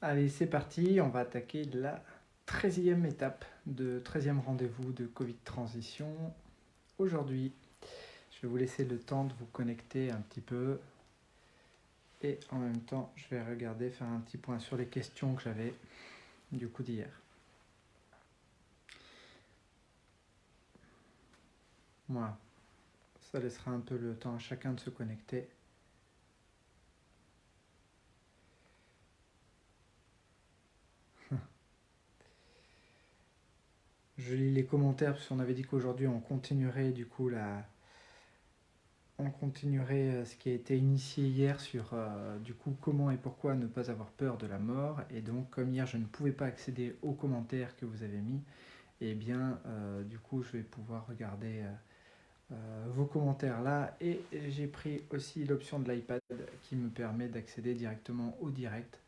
Allez, c'est parti, on va attaquer la 13e étape de 13e rendez-vous de Covid Transition. Aujourd'hui, je vais vous laisser le temps de vous connecter un petit peu et en même temps, je vais regarder, faire un petit point sur les questions que j'avais du coup d'hier. Voilà, ça laissera un peu le temps à chacun de se connecter. Je lis les commentaires parce qu'on avait dit qu'aujourd'hui on continuerait du coup ce qui a été initié hier sur du coup comment et pourquoi ne pas avoir peur de la mort. Et donc comme hier je ne pouvais pas accéder aux commentaires que vous avez mis, et bien du coup je vais pouvoir regarder vos commentaires là. Et j'ai pris aussi l'option de l'iPad qui me permet d'accéder directement au direct,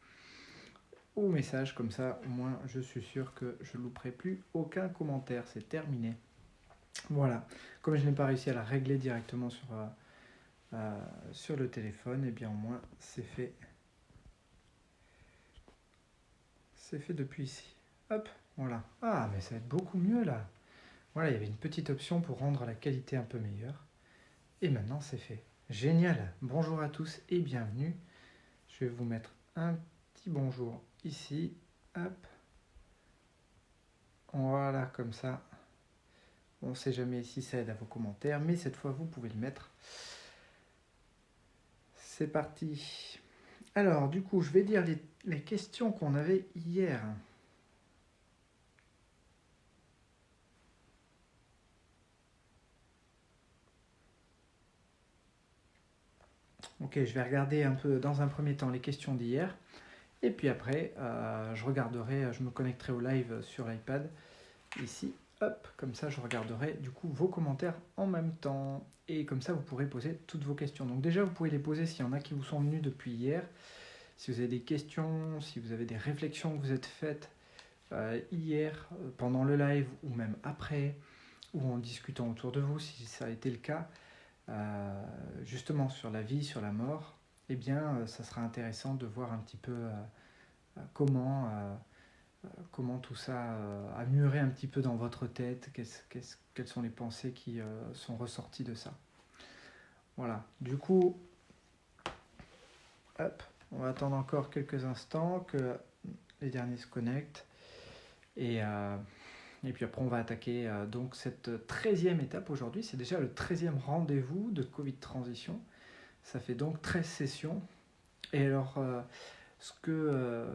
au message, comme ça au moins je suis sûr que je ne louperai plus aucun commentaire, c'est terminé. Voilà, comme je n'ai pas réussi à la régler directement sur le téléphone, et bien au moins c'est fait. C'est fait depuis ici. Hop, voilà. Ah, mais ça va être beaucoup mieux là. Voilà, il y avait une petite option pour rendre la qualité un peu meilleure. Et maintenant c'est fait. Génial. Bonjour à tous et bienvenue. Je vais vous mettre un petit bonjour ici. Hop. Voilà, comme ça. On ne sait jamais si ça aide à vos commentaires, mais cette fois vous pouvez le mettre. C'est parti. Alors, du coup, je vais dire les questions qu'on avait hier. Ok, je vais regarder un peu dans un premier temps les questions d'hier. Et puis après, je me connecterai au live sur l'iPad. Ici, hop, comme ça je regarderai du coup vos commentaires en même temps. Et comme ça vous pourrez poser toutes vos questions. Donc déjà vous pouvez les poser s'il y en a qui vous sont venus depuis hier. Si vous avez des questions, si vous avez des réflexions que vous êtes faites hier, pendant le live ou même après, ou en discutant autour de vous, si ça a été le cas, justement sur la vie, sur la mort, eh bien ça sera intéressant de voir un petit peu comment tout ça a mûri un petit peu dans votre tête, quelles sont les pensées qui sont ressorties de ça. Voilà, du coup, hop, on va attendre encore quelques instants que les derniers se connectent. Et puis après, on va attaquer donc cette 13e étape aujourd'hui. C'est déjà le 13e rendez-vous de Covid Transition. Ça fait donc 13 sessions. Et alors, ce que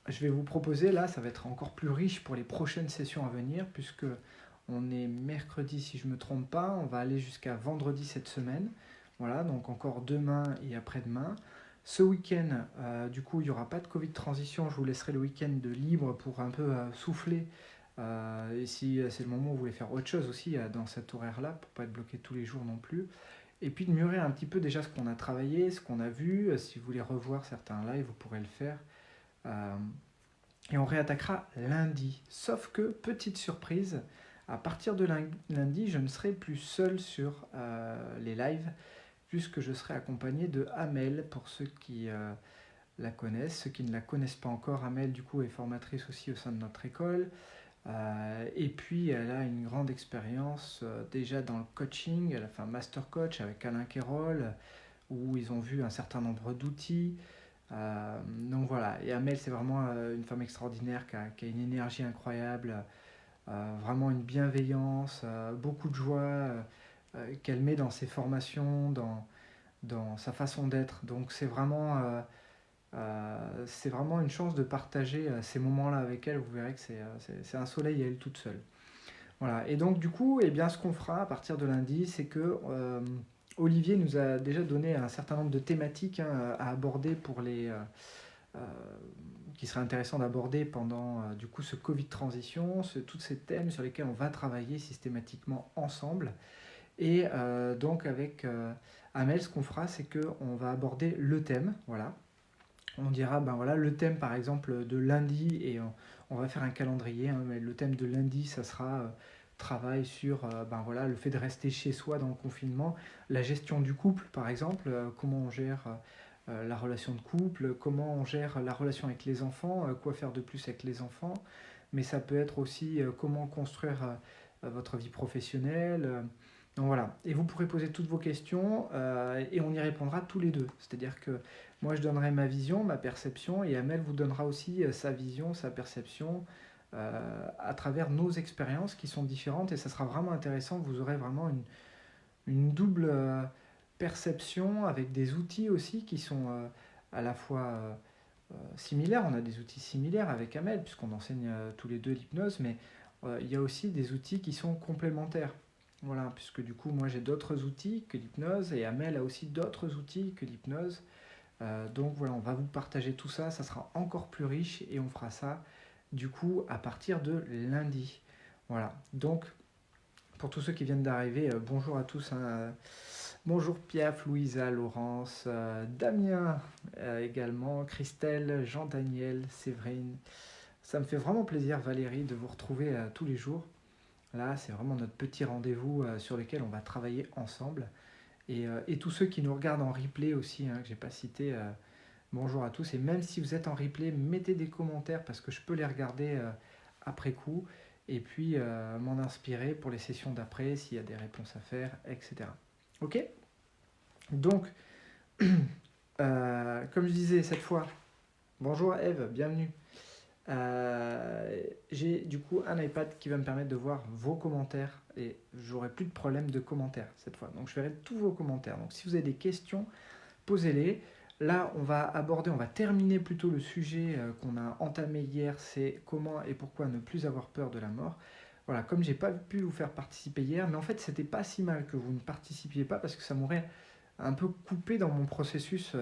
je vais vous proposer là, ça va être encore plus riche pour les prochaines sessions à venir, puisque on est mercredi si je ne me trompe pas, on va aller jusqu'à vendredi cette semaine. Voilà, donc encore demain et après-demain. Ce week-end, du coup, il n'y aura pas de Covid transition, je vous laisserai le week-end de libre pour un peu souffler. Et si c'est le moment où vous voulez faire autre chose aussi dans cet horaire-là, pour ne pas être bloqué tous les jours non plus. Et puis de mûrir un petit peu déjà ce qu'on a travaillé, ce qu'on a vu. Si vous voulez revoir certains lives, vous pourrez le faire. Euh, et on réattaquera lundi. Sauf que, petite surprise, à partir de lundi, je ne serai plus seul sur les lives, puisque je serai accompagné de Amel, pour ceux qui la connaissent. Ceux qui ne la connaissent pas encore, Amel, du coup, est formatrice aussi au sein de notre école. Et puis, elle a une grande expérience déjà dans le coaching. Elle a fait un master coach avec Alain Quérol, où ils ont vu un certain nombre d'outils. Donc voilà, et Amel c'est vraiment une femme extraordinaire qui a une énergie incroyable, vraiment une bienveillance, beaucoup de joie qu'elle met dans ses formations, dans sa façon d'être. Donc c'est vraiment une chance de partager ces moments-là avec elle, vous verrez que c'est un soleil à elle toute seule. Voilà, et donc du coup, eh bien, ce qu'on fera à partir de lundi, c'est que Olivier nous a déjà donné un certain nombre de thématiques à aborder pour euh, qui serait intéressant d'aborder pendant du coup ce Covid transition, tous ces thèmes sur lesquels on va travailler systématiquement ensemble. Et donc avec Amel, ce qu'on fera, c'est qu'on va aborder le thème, voilà. On dira, ben voilà, le thème par exemple de lundi, et on va faire un calendrier, hein, mais le thème de lundi, ça sera travail sur ben voilà, le fait de rester chez soi dans le confinement, la gestion du couple par exemple, comment on gère la relation de couple, comment on gère la relation avec les enfants, quoi faire de plus avec les enfants, mais ça peut être aussi comment construire votre vie professionnelle. Donc voilà, et vous pourrez poser toutes vos questions et on y répondra tous les deux. C'est-à-dire que moi je donnerai ma vision, ma perception, et Amel vous donnera aussi sa vision, sa perception à travers nos expériences qui sont différentes, et ça sera vraiment intéressant. Vous aurez vraiment une double perception avec des outils aussi qui sont à la fois similaires. On a des outils similaires avec Amel puisqu'on enseigne tous les deux l'hypnose, mais il y a aussi des outils qui sont complémentaires. Voilà, puisque du coup moi j'ai d'autres outils que l'hypnose et Amel a aussi d'autres outils que l'hypnose. Donc voilà, on va vous partager tout ça, ça sera encore plus riche et on fera ça du coup à partir de lundi. Voilà, donc pour tous ceux qui viennent d'arriver, bonjour à tous, hein. Bonjour Piaf, Louisa, Laurence, Damien également, Christelle, Jean-Daniel, Séverine. Ça me fait vraiment plaisir Valérie de vous retrouver tous les jours. Là c'est vraiment notre petit rendez-vous sur lequel on va travailler ensemble. Et tous ceux qui nous regardent en replay aussi, hein, que j'ai pas cité, bonjour à tous. Et même si vous êtes en replay, mettez des commentaires parce que je peux les regarder après coup et puis m'en inspirer pour les sessions d'après s'il y a des réponses à faire, etc. Ok. Donc, comme je disais cette fois, bonjour Eve, bienvenue. J'ai du coup un iPad qui va me permettre de voir vos commentaires et j'aurai plus de problème de commentaires cette fois. Donc je verrai tous vos commentaires. Donc si vous avez des questions, posez-les. Là, on va terminer plutôt le sujet qu'on a entamé hier, c'est comment et pourquoi ne plus avoir peur de la mort. Voilà, comme j'ai pas pu vous faire participer hier, mais en fait c'était pas si mal que vous ne participiez pas parce que ça m'aurait un peu coupé dans mon processus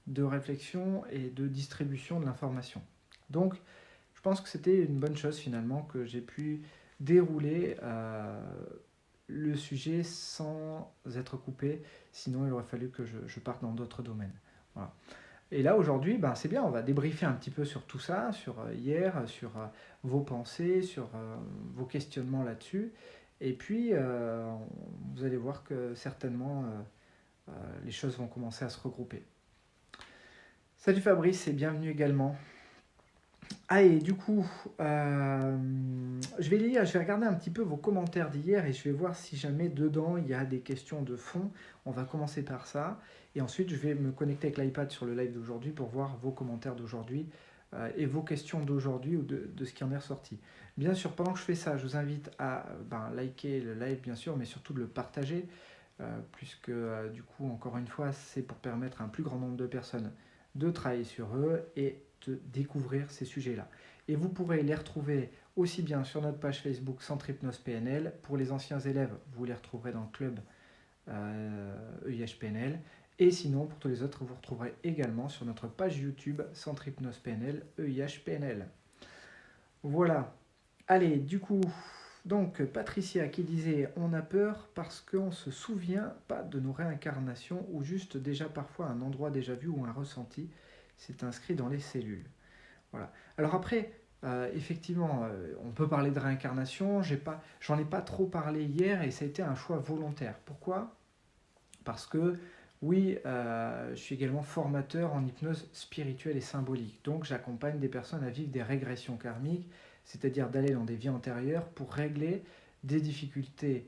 de réflexion et de distribution de l'information. Donc, je pense que c'était une bonne chose finalement que j'ai pu dérouler le sujet sans être coupé, sinon il aurait fallu que je parte dans d'autres domaines. Voilà. Et là aujourd'hui, ben, c'est bien, on va débriefer un petit peu sur tout ça, sur hier, sur vos pensées, sur vos questionnements là-dessus. Et puis, vous allez voir que certainement, les choses vont commencer à se regrouper. Salut Fabrice et bienvenue également. Ah et du coup, je vais regarder un petit peu vos commentaires d'hier et je vais voir si jamais dedans il y a des questions de fond. On va commencer par ça et ensuite je vais me connecter avec l'iPad sur le live d'aujourd'hui pour voir vos commentaires d'aujourd'hui et vos questions d'aujourd'hui ou de ce qui en est ressorti. Bien sûr, pendant que je fais ça, je vous invite à liker le live bien sûr, mais surtout de le partager puisque du coup, encore une fois, c'est pour permettre à un plus grand nombre de personnes de travailler sur eux et de découvrir ces sujets-là. Et vous pourrez les retrouver aussi bien sur notre page Facebook Centre Hypnose PNL. Pour les anciens élèves, vous les retrouverez dans le club EIH PNL. Et sinon, pour tous les autres, vous retrouverez également sur notre page YouTube Centre Hypnose PNL, EIH PNL. Voilà. Allez, du coup, donc Patricia qui disait on a peur parce qu'on ne se souvient pas de nos réincarnations ou juste déjà parfois un endroit déjà vu ou un ressenti s'est inscrit dans les cellules. Voilà. Alors après, effectivement, on peut parler de réincarnation, j'en ai pas trop parlé hier et ça a été un choix volontaire. Pourquoi ? Parce que oui, je suis également formateur en hypnose spirituelle et symbolique. Donc j'accompagne des personnes à vivre des régressions karmiques, c'est-à-dire d'aller dans des vies antérieures pour régler des difficultés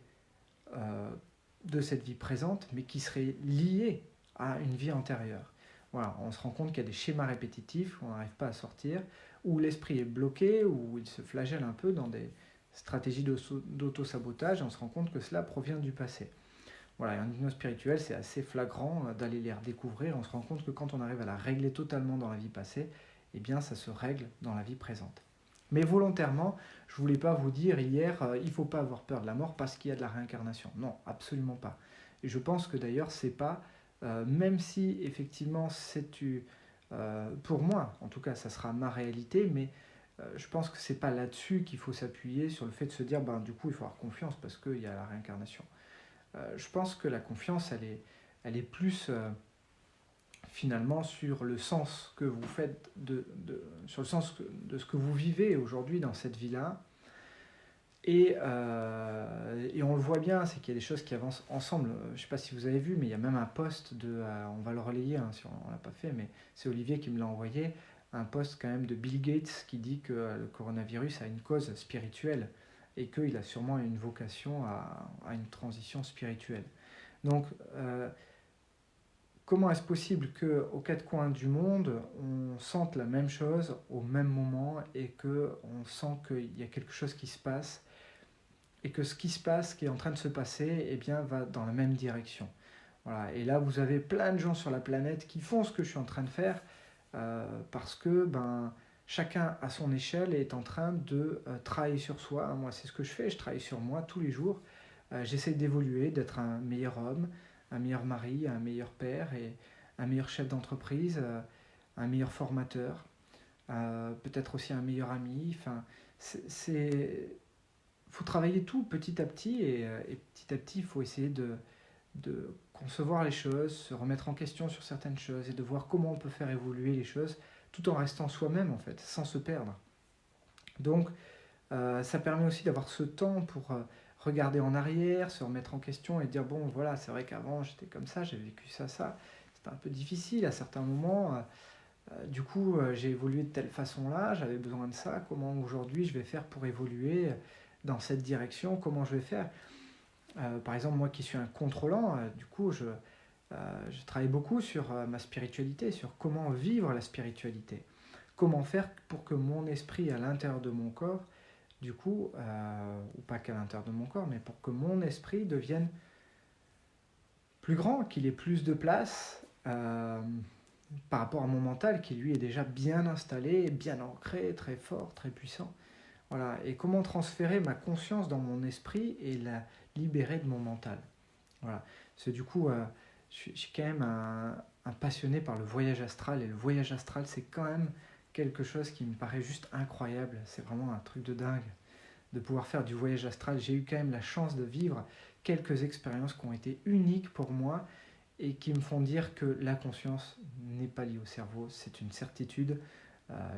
de cette vie présente, mais qui seraient liées à une vie antérieure. Voilà, on se rend compte qu'il y a des schémas répétitifs où on n'arrive pas à sortir, où l'esprit est bloqué, où il se flagelle un peu dans des stratégies d'auto-sabotage, et on se rend compte que cela provient du passé. Voilà, en hypnose spirituelle, c'est assez flagrant d'aller les redécouvrir. On se rend compte que quand on arrive à la régler totalement dans la vie passée, eh bien, ça se règle dans la vie présente. Mais volontairement, je ne voulais pas vous dire hier, il ne faut pas avoir peur de la mort parce qu'il y a de la réincarnation. Non, absolument pas. Et je pense que d'ailleurs, c'est pas, même si effectivement c'est pour moi, en tout cas, ça sera ma réalité, mais je pense que c'est pas là-dessus qu'il faut s'appuyer sur le fait de se dire, du coup, il faut avoir confiance parce qu'il y a la réincarnation. Je pense que la confiance, elle est plus finalement sur le sens que vous faites, sur le sens de ce que vous vivez aujourd'hui dans cette vie-là. Et on le voit bien, c'est qu'il y a des choses qui avancent ensemble. Je ne sais pas si vous avez vu, mais il y a même un post on va le relayer hein, si on ne l'a pas fait, mais c'est Olivier qui me l'a envoyé, un post quand même de Bill Gates qui dit que le coronavirus a une cause spirituelle et qu'il a sûrement une vocation à une transition spirituelle. Donc, comment est-ce possible qu'aux quatre coins du monde, on sente la même chose au même moment et qu'on sent qu'il y a quelque chose qui se passe et que ce qui se passe, ce qui est en train de se passer, eh bien, va dans la même direction. Voilà. Et là, vous avez plein de gens sur la planète qui font ce que je suis en train de faire parce que chacun à son échelle est en train de travailler sur soi. Moi, c'est ce que je fais, je travaille sur moi tous les jours. J'essaie d'évoluer, d'être un meilleur homme, un meilleur mari, un meilleur père et un meilleur chef d'entreprise, un meilleur formateur, peut-être aussi un meilleur ami. Enfin, c'est faut travailler tout petit à petit et petit à petit il faut essayer de concevoir les choses, se remettre en question sur certaines choses et de voir comment on peut faire évoluer les choses tout en restant soi-même en fait, sans se perdre. Donc ça permet aussi d'avoir ce temps pour regarder en arrière, se remettre en question et dire bon voilà c'est vrai qu'avant j'étais comme ça, j'ai vécu ça, c'était un peu difficile à certains moments. Du coup, j'ai évolué de telle façon-là, j'avais besoin de ça, comment aujourd'hui je vais faire pour évoluer dans cette direction, comment je vais faire. Par exemple, moi qui suis un contrôlant, du coup, je travaille beaucoup sur ma spiritualité, sur comment vivre la spiritualité. Comment faire pour que mon esprit à l'intérieur de mon corps, du coup, ou pas qu'à l'intérieur de mon corps, mais pour que mon esprit devienne plus grand, qu'il ait plus de place, par rapport à mon mental qui lui est déjà bien installé, bien ancré, très fort, très puissant. Voilà. Et comment transférer ma conscience dans mon esprit et la libérer de mon mental. Voilà. C'est du coup, je suis quand même un passionné par le voyage astral et le voyage astral c'est quand même quelque chose qui me paraît juste incroyable. C'est vraiment un truc de dingue de pouvoir faire du voyage astral. J'ai eu quand même la chance de vivre quelques expériences qui ont été uniques pour moi et qui me font dire que la conscience n'est pas liée au cerveau, c'est une certitude.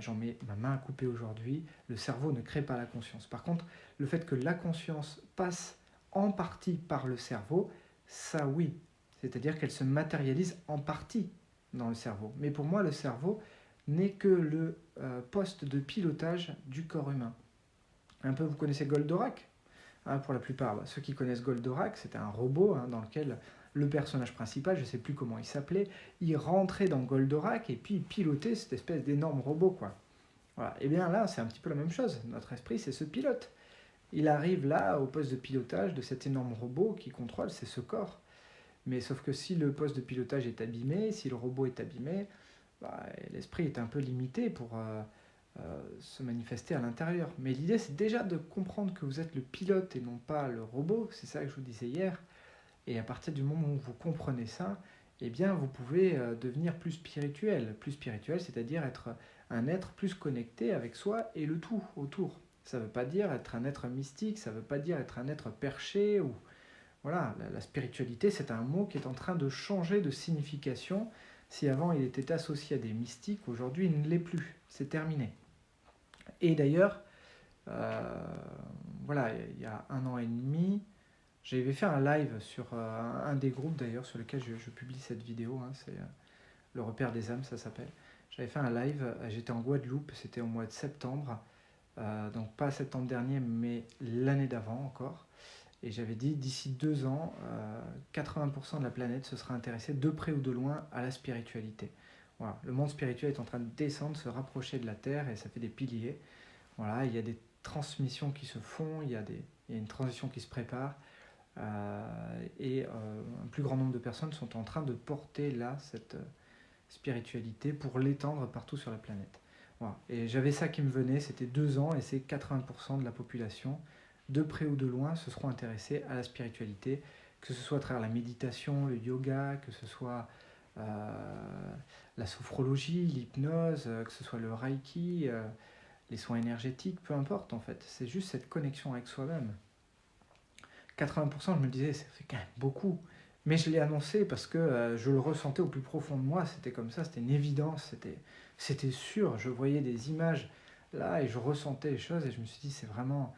J'en mets ma main à couper aujourd'hui, le cerveau ne crée pas la conscience. Par contre, le fait que la conscience passe en partie par le cerveau, ça oui, c'est-à-dire qu'elle se matérialise en partie dans le cerveau. Mais pour moi, le cerveau n'est que le poste de pilotage du corps humain. Un peu, vous connaissez Goldorak hein, pour la plupart. Ceux qui connaissent Goldorak, c'était un robot hein, dans lequel le personnage principal, je ne sais plus comment il s'appelait, il rentrait dans Goldorak et puis il pilotait cette espèce d'énorme robot. Quoi. Voilà. Et bien là, c'est un petit peu la même chose. Notre esprit, c'est ce pilote. Il arrive là au poste de pilotage de cet énorme robot qui contrôle, c'est ce corps. Mais sauf que si le poste de pilotage est abîmé, si le robot est abîmé, l'esprit est un peu limité pour se manifester à l'intérieur. Mais l'idée, c'est déjà de comprendre que vous êtes le pilote et non pas le robot. C'est ça que je vous disais hier. Et à partir du moment où vous comprenez ça, eh bien, vous pouvez devenir plus spirituel. Plus spirituel, c'est-à-dire être un être plus connecté avec soi et le tout autour. Ça ne veut pas dire être un être mystique, ça ne veut pas dire être un être perché. Ou voilà, la spiritualité, c'est un mot qui est en train de changer de signification. Si avant il était associé à des mystiques, aujourd'hui il ne l'est plus. C'est terminé. Et d'ailleurs, voilà, il y a 1 an et demi, j'avais fait un live sur un des groupes d'ailleurs sur lequel je publie cette vidéo, hein, c'est Le Repère des âmes, ça s'appelle. J'avais fait un live, j'étais en Guadeloupe, c'était au mois de septembre, donc pas septembre dernier, mais l'année d'avant encore. Et j'avais dit, d'ici 2 ans, 80% de la planète se sera intéressée de près ou de loin à la spiritualité. Voilà. Le monde spirituel est en train de descendre, se rapprocher de la Terre, et ça fait des piliers. Voilà, il y a des transmissions qui se font, il y a une transition qui se prépare. Et un plus grand nombre de personnes sont en train de porter là cette spiritualité pour l'étendre partout sur la planète. Voilà. Et j'avais ça qui me venait, c'était 2 ans et c'est 80% de la population, de près ou de loin, se seront intéressés à la spiritualité, que ce soit à travers la méditation, le yoga, que ce soit la sophrologie, l'hypnose, que ce soit le reiki, les soins énergétiques, peu importe en fait. C'est juste cette connexion avec soi-même. 80%, je me disais, ça fait quand même beaucoup. Mais je l'ai annoncé parce que je le ressentais au plus profond de moi. C'était comme ça, c'était une évidence, c'était sûr. Je voyais des images là et je ressentais les choses et je me suis dit, c'est vraiment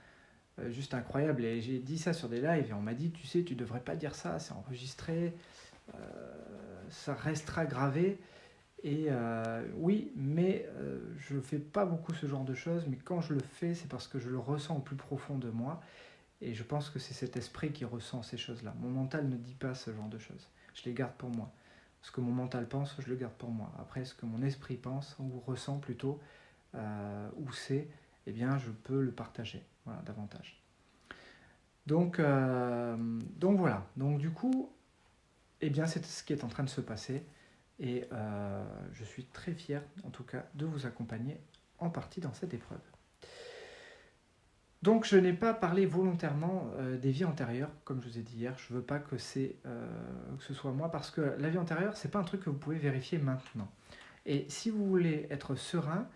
juste incroyable. Et j'ai dit ça sur des lives et on m'a dit, tu sais, tu devrais pas dire ça, c'est enregistré, ça restera gravé. Et oui, mais je ne fais pas beaucoup ce genre de choses, mais quand je le fais, c'est parce que je le ressens au plus profond de moi. Et je pense que c'est cet esprit qui ressent ces choses-là. Mon mental ne dit pas ce genre de choses. Je les garde pour moi. Ce que mon mental pense, je le garde pour moi. Après, ce que mon esprit pense, ou ressent plutôt, ou sait, eh bien, je peux le partager, voilà, davantage. Donc voilà. Donc du coup, eh bien, c'est ce qui est en train de se passer. Et je suis très fier, en tout cas, de vous accompagner en partie dans cette épreuve. Donc, je n'ai pas parlé volontairement des vies antérieures, comme je vous ai dit hier. Je ne veux pas que ce soit moi, parce que la vie antérieure, ce n'est pas un truc que vous pouvez vérifier maintenant. Et si vous voulez être serein,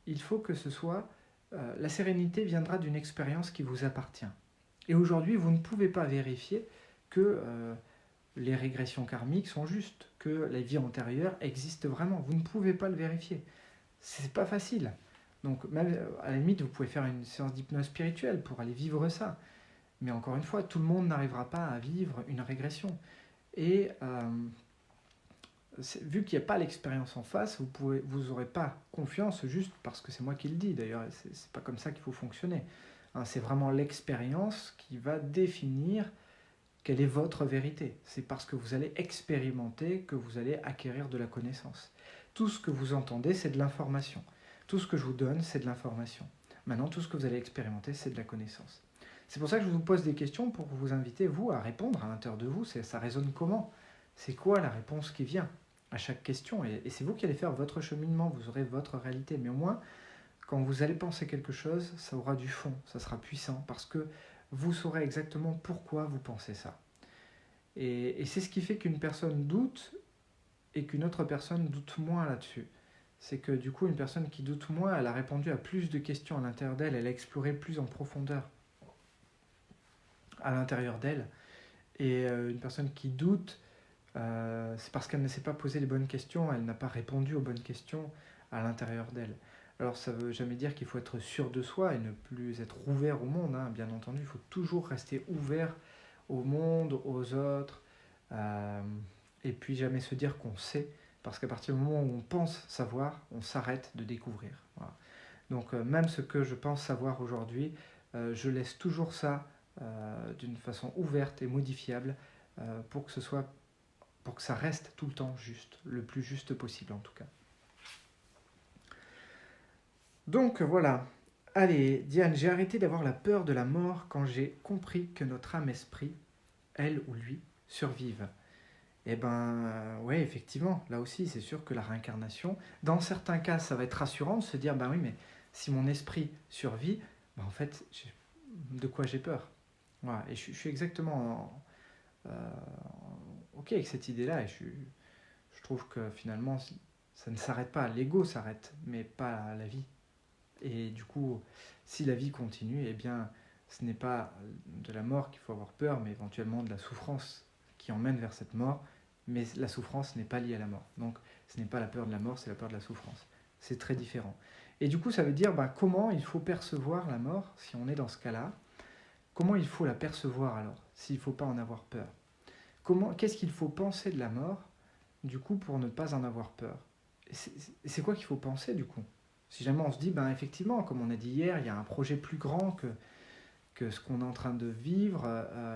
il faut que ce soit... la sérénité viendra d'une expérience qui vous appartient. Et aujourd'hui, vous ne pouvez pas vérifier que les régressions karmiques sont justes, que la vie antérieure existe vraiment. Vous ne pouvez pas le vérifier. C'est pas facile. Donc, même, à la limite, vous pouvez faire une séance d'hypnose spirituelle pour aller vivre ça. Mais encore une fois, tout le monde n'arrivera pas à vivre une régression. Et vu qu'il n'y a pas l'expérience en face, vous n'aurez pas confiance juste parce que c'est moi qui le dis. D'ailleurs, c'est pas comme ça qu'il faut fonctionner. Hein, c'est vraiment l'expérience qui va définir quelle est votre vérité. C'est parce que vous allez expérimenter que vous allez acquérir de la connaissance. Tout ce que vous entendez, c'est de l'information. Tout ce que je vous donne, c'est de l'information. Maintenant, tout ce que vous allez expérimenter, c'est de la connaissance. C'est pour ça que je vous pose des questions pour vous inviter, vous, à répondre à l'intérieur de vous. Ça résonne comment? C'est quoi la réponse qui vient à chaque question? Et c'est vous qui allez faire votre cheminement, vous aurez votre réalité. Mais au moins, quand vous allez penser quelque chose, ça aura du fond, ça sera puissant, parce que vous saurez exactement pourquoi vous pensez ça. Et c'est ce qui fait qu'une personne doute et qu'une autre personne doute moins là-dessus. C'est que du coup, une personne qui doute moins, elle a répondu à plus de questions à l'intérieur d'elle, elle a exploré plus en profondeur à l'intérieur d'elle. Et une personne qui doute, c'est parce qu'elle ne s'est pas posé les bonnes questions, elle n'a pas répondu aux bonnes questions à l'intérieur d'elle. Alors ça ne veut jamais dire qu'il faut être sûr de soi et ne plus être ouvert au monde, hein. Bien entendu, il faut toujours rester ouvert au monde, aux autres, et puis jamais se dire qu'on sait, parce qu'à partir du moment où on pense savoir, on s'arrête de découvrir. Voilà. Donc même ce que je pense savoir aujourd'hui, je laisse toujours ça d'une façon ouverte et modifiable pour que ça reste tout le temps juste, le plus juste possible en tout cas. Donc voilà. Allez, Diane, j'ai arrêté d'avoir la peur de la mort quand j'ai compris que notre âme-esprit, elle ou lui, survivent. Eh ben, ouais, effectivement, là aussi, c'est sûr que la réincarnation, dans certains cas, ça va être rassurant de se dire, ben oui, mais si mon esprit survit, ben en fait, de quoi j'ai peur? Voilà, et je suis exactement ok avec cette idée-là, et je trouve que finalement, ça ne s'arrête pas. L'ego s'arrête, mais pas la vie. Et du coup, si la vie continue, eh bien, ce n'est pas de la mort qu'il faut avoir peur, mais éventuellement de la souffrance qui emmène vers cette mort. Mais la souffrance n'est pas liée à la mort. Donc, ce n'est pas la peur de la mort, c'est la peur de la souffrance. C'est très différent. Et du coup, ça veut dire comment il faut percevoir la mort, si on est dans ce cas-là. Comment il faut la percevoir alors, s'il ne faut pas en avoir peur? Qu'est-ce qu'il faut penser de la mort, du coup, pour ne pas en avoir peur? C'est quoi qu'il faut penser, du coup? Si jamais on se dit, effectivement, comme on a dit hier, il y a un projet plus grand que ce qu'on est en train de vivre,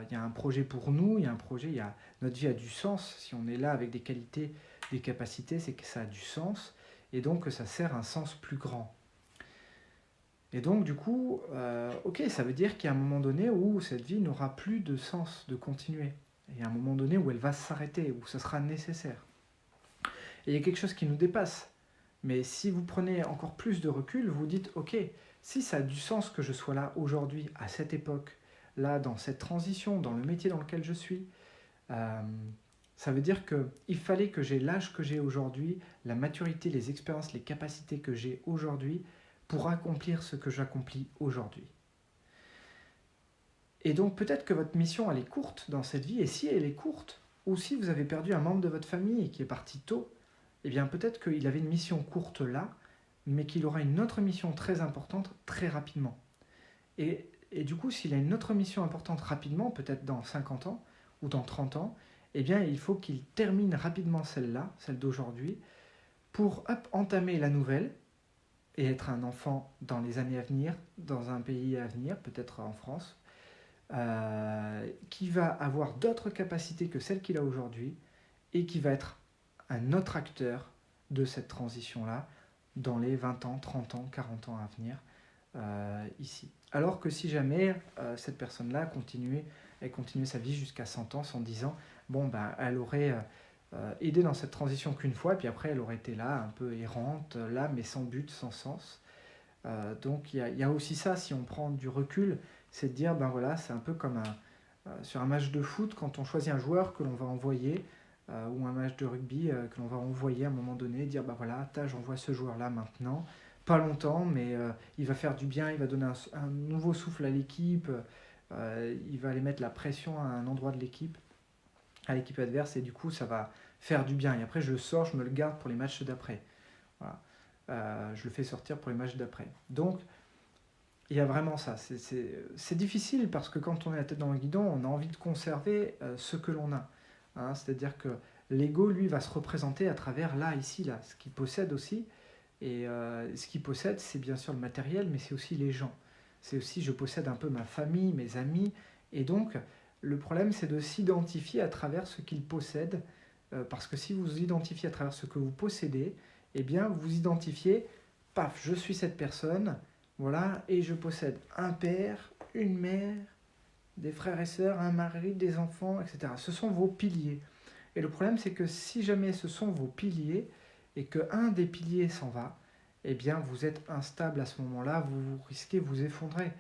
il y a un projet pour nous, il y a un projet, notre vie a du sens. Si on est là avec des qualités, des capacités, c'est que ça a du sens, et donc que ça sert un sens plus grand. Et donc, du coup, ok, ça veut dire qu'il y a un moment donné où cette vie n'aura plus de sens de continuer. Et il y a un moment donné où elle va s'arrêter, où ça sera nécessaire. Et il y a quelque chose qui nous dépasse. Mais si vous prenez encore plus de recul, vous dites, ok, si ça a du sens que je sois là aujourd'hui, à cette époque, là, dans cette transition, dans le métier dans lequel je suis, ça veut dire qu'il fallait que j'ai l'âge que j'ai aujourd'hui, la maturité, les expériences, les capacités que j'ai aujourd'hui pour accomplir ce que j'accomplis aujourd'hui. Et donc peut-être que votre mission, elle est courte dans cette vie, et si elle est courte, ou si vous avez perdu un membre de votre famille qui est parti tôt, eh bien peut-être qu'il avait une mission courte là, mais qu'il aura une autre mission très importante très rapidement. Et et du coup, s'il a une autre mission importante rapidement, peut-être dans 50 ans ou dans 30 ans, eh bien, il faut qu'il termine rapidement celle-là, celle d'aujourd'hui, pour entamer la nouvelle et être un enfant dans les années à venir, dans un pays à venir, peut-être en France, qui va avoir d'autres capacités que celles qu'il a aujourd'hui et qui va être un autre acteur de cette transition-là dans les 20 ans, 30 ans, 40 ans à venir ici. Alors que si jamais cette personne-là continuait sa vie jusqu'à 100 ans, 110 ans, bon, ben, elle aurait aidé dans cette transition qu'une fois, puis après elle aurait été là, un peu errante, là, mais sans but, sans sens. Donc il y a aussi ça, si on prend du recul, c'est de dire, ben voilà, c'est un peu comme sur un match de foot, quand on choisit un joueur que l'on va envoyer, ou un match de rugby que l'on va envoyer à un moment donné, dire, ben voilà, j'envoie ce joueur-là maintenant, pas longtemps, mais il va faire du bien, il va donner un nouveau souffle à l'équipe, il va aller mettre la pression à un endroit de l'équipe, à l'équipe adverse, et du coup ça va faire du bien. Et après je le sors, je me le garde pour les matchs d'après. Voilà. Je le fais sortir pour les matchs d'après. Donc il y a vraiment ça. C'est difficile parce que quand on est la tête dans le guidon, on a envie de conserver ce que l'on a. Hein, c'est-à-dire que l'ego, lui, va se représenter à travers là, ici, là, ce qu'il possède aussi. Et ce qu'il possède, c'est bien sûr le matériel, mais c'est aussi les gens. C'est aussi, je possède un peu ma famille, mes amis. Et donc, le problème, c'est de s'identifier à travers ce qu'il possède. Parce que si vous vous identifiez à travers ce que vous possédez, eh bien, vous identifiez, paf, je suis cette personne, voilà, et je possède un père, une mère, des frères et sœurs, un mari, des enfants, etc. Ce sont vos piliers. Et le problème, c'est que si jamais ce sont vos piliers, et qu'un des piliers s'en va, eh bien, vous êtes instable à ce moment-là, vous risquez de vous effondrer.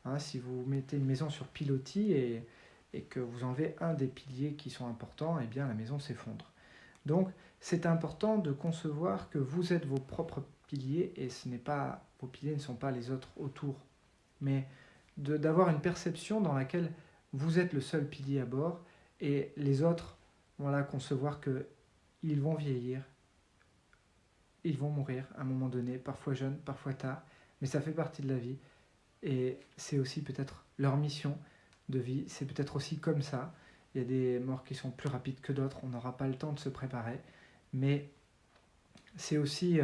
Hein, si vous mettez une maison sur pilotis et que vous enlevez un des piliers qui sont importants, eh bien, la maison s'effondre. Donc, c'est important de concevoir que vous êtes vos propres piliers et vos piliers ne sont pas les autres autour. Mais d'avoir une perception dans laquelle vous êtes le seul pilier à bord et les autres, voilà, concevoir qu'ils vont vieillir, ils vont mourir à un moment donné, parfois jeunes, parfois tard, mais ça fait partie de la vie et c'est aussi peut-être leur mission de vie, c'est peut-être aussi comme ça. Il y a des morts qui sont plus rapides que d'autres, on n'aura pas le temps de se préparer, mais c'est aussi,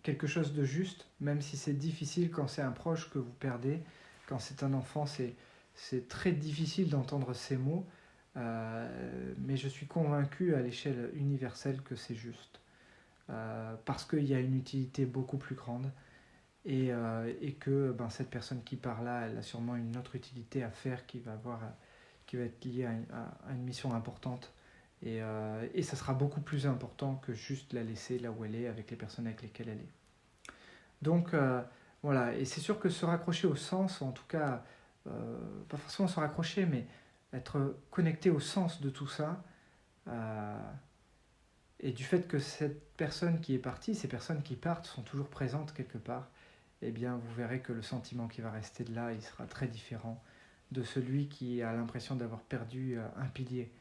quelque chose de juste, même si c'est difficile quand c'est un proche que vous perdez, quand c'est un enfant, c'est très difficile d'entendre ces mots, mais je suis convaincu à l'échelle universelle que c'est juste, parce qu'il y a une utilité beaucoup plus grande, et que cette personne qui part là, elle a sûrement une autre utilité à faire qui va être liée à une mission importante. Et ça sera beaucoup plus important que juste la laisser là où elle est, avec les personnes avec lesquelles elle est. Donc voilà, et c'est sûr que se raccrocher au sens, ou en tout cas, pas forcément se raccrocher, mais être connecté au sens de tout ça, et du fait que cette personne qui est partie, ces personnes qui partent sont toujours présentes quelque part, eh bien vous verrez que le sentiment qui va rester de là, il sera très différent de celui qui a l'impression d'avoir perdu un pilier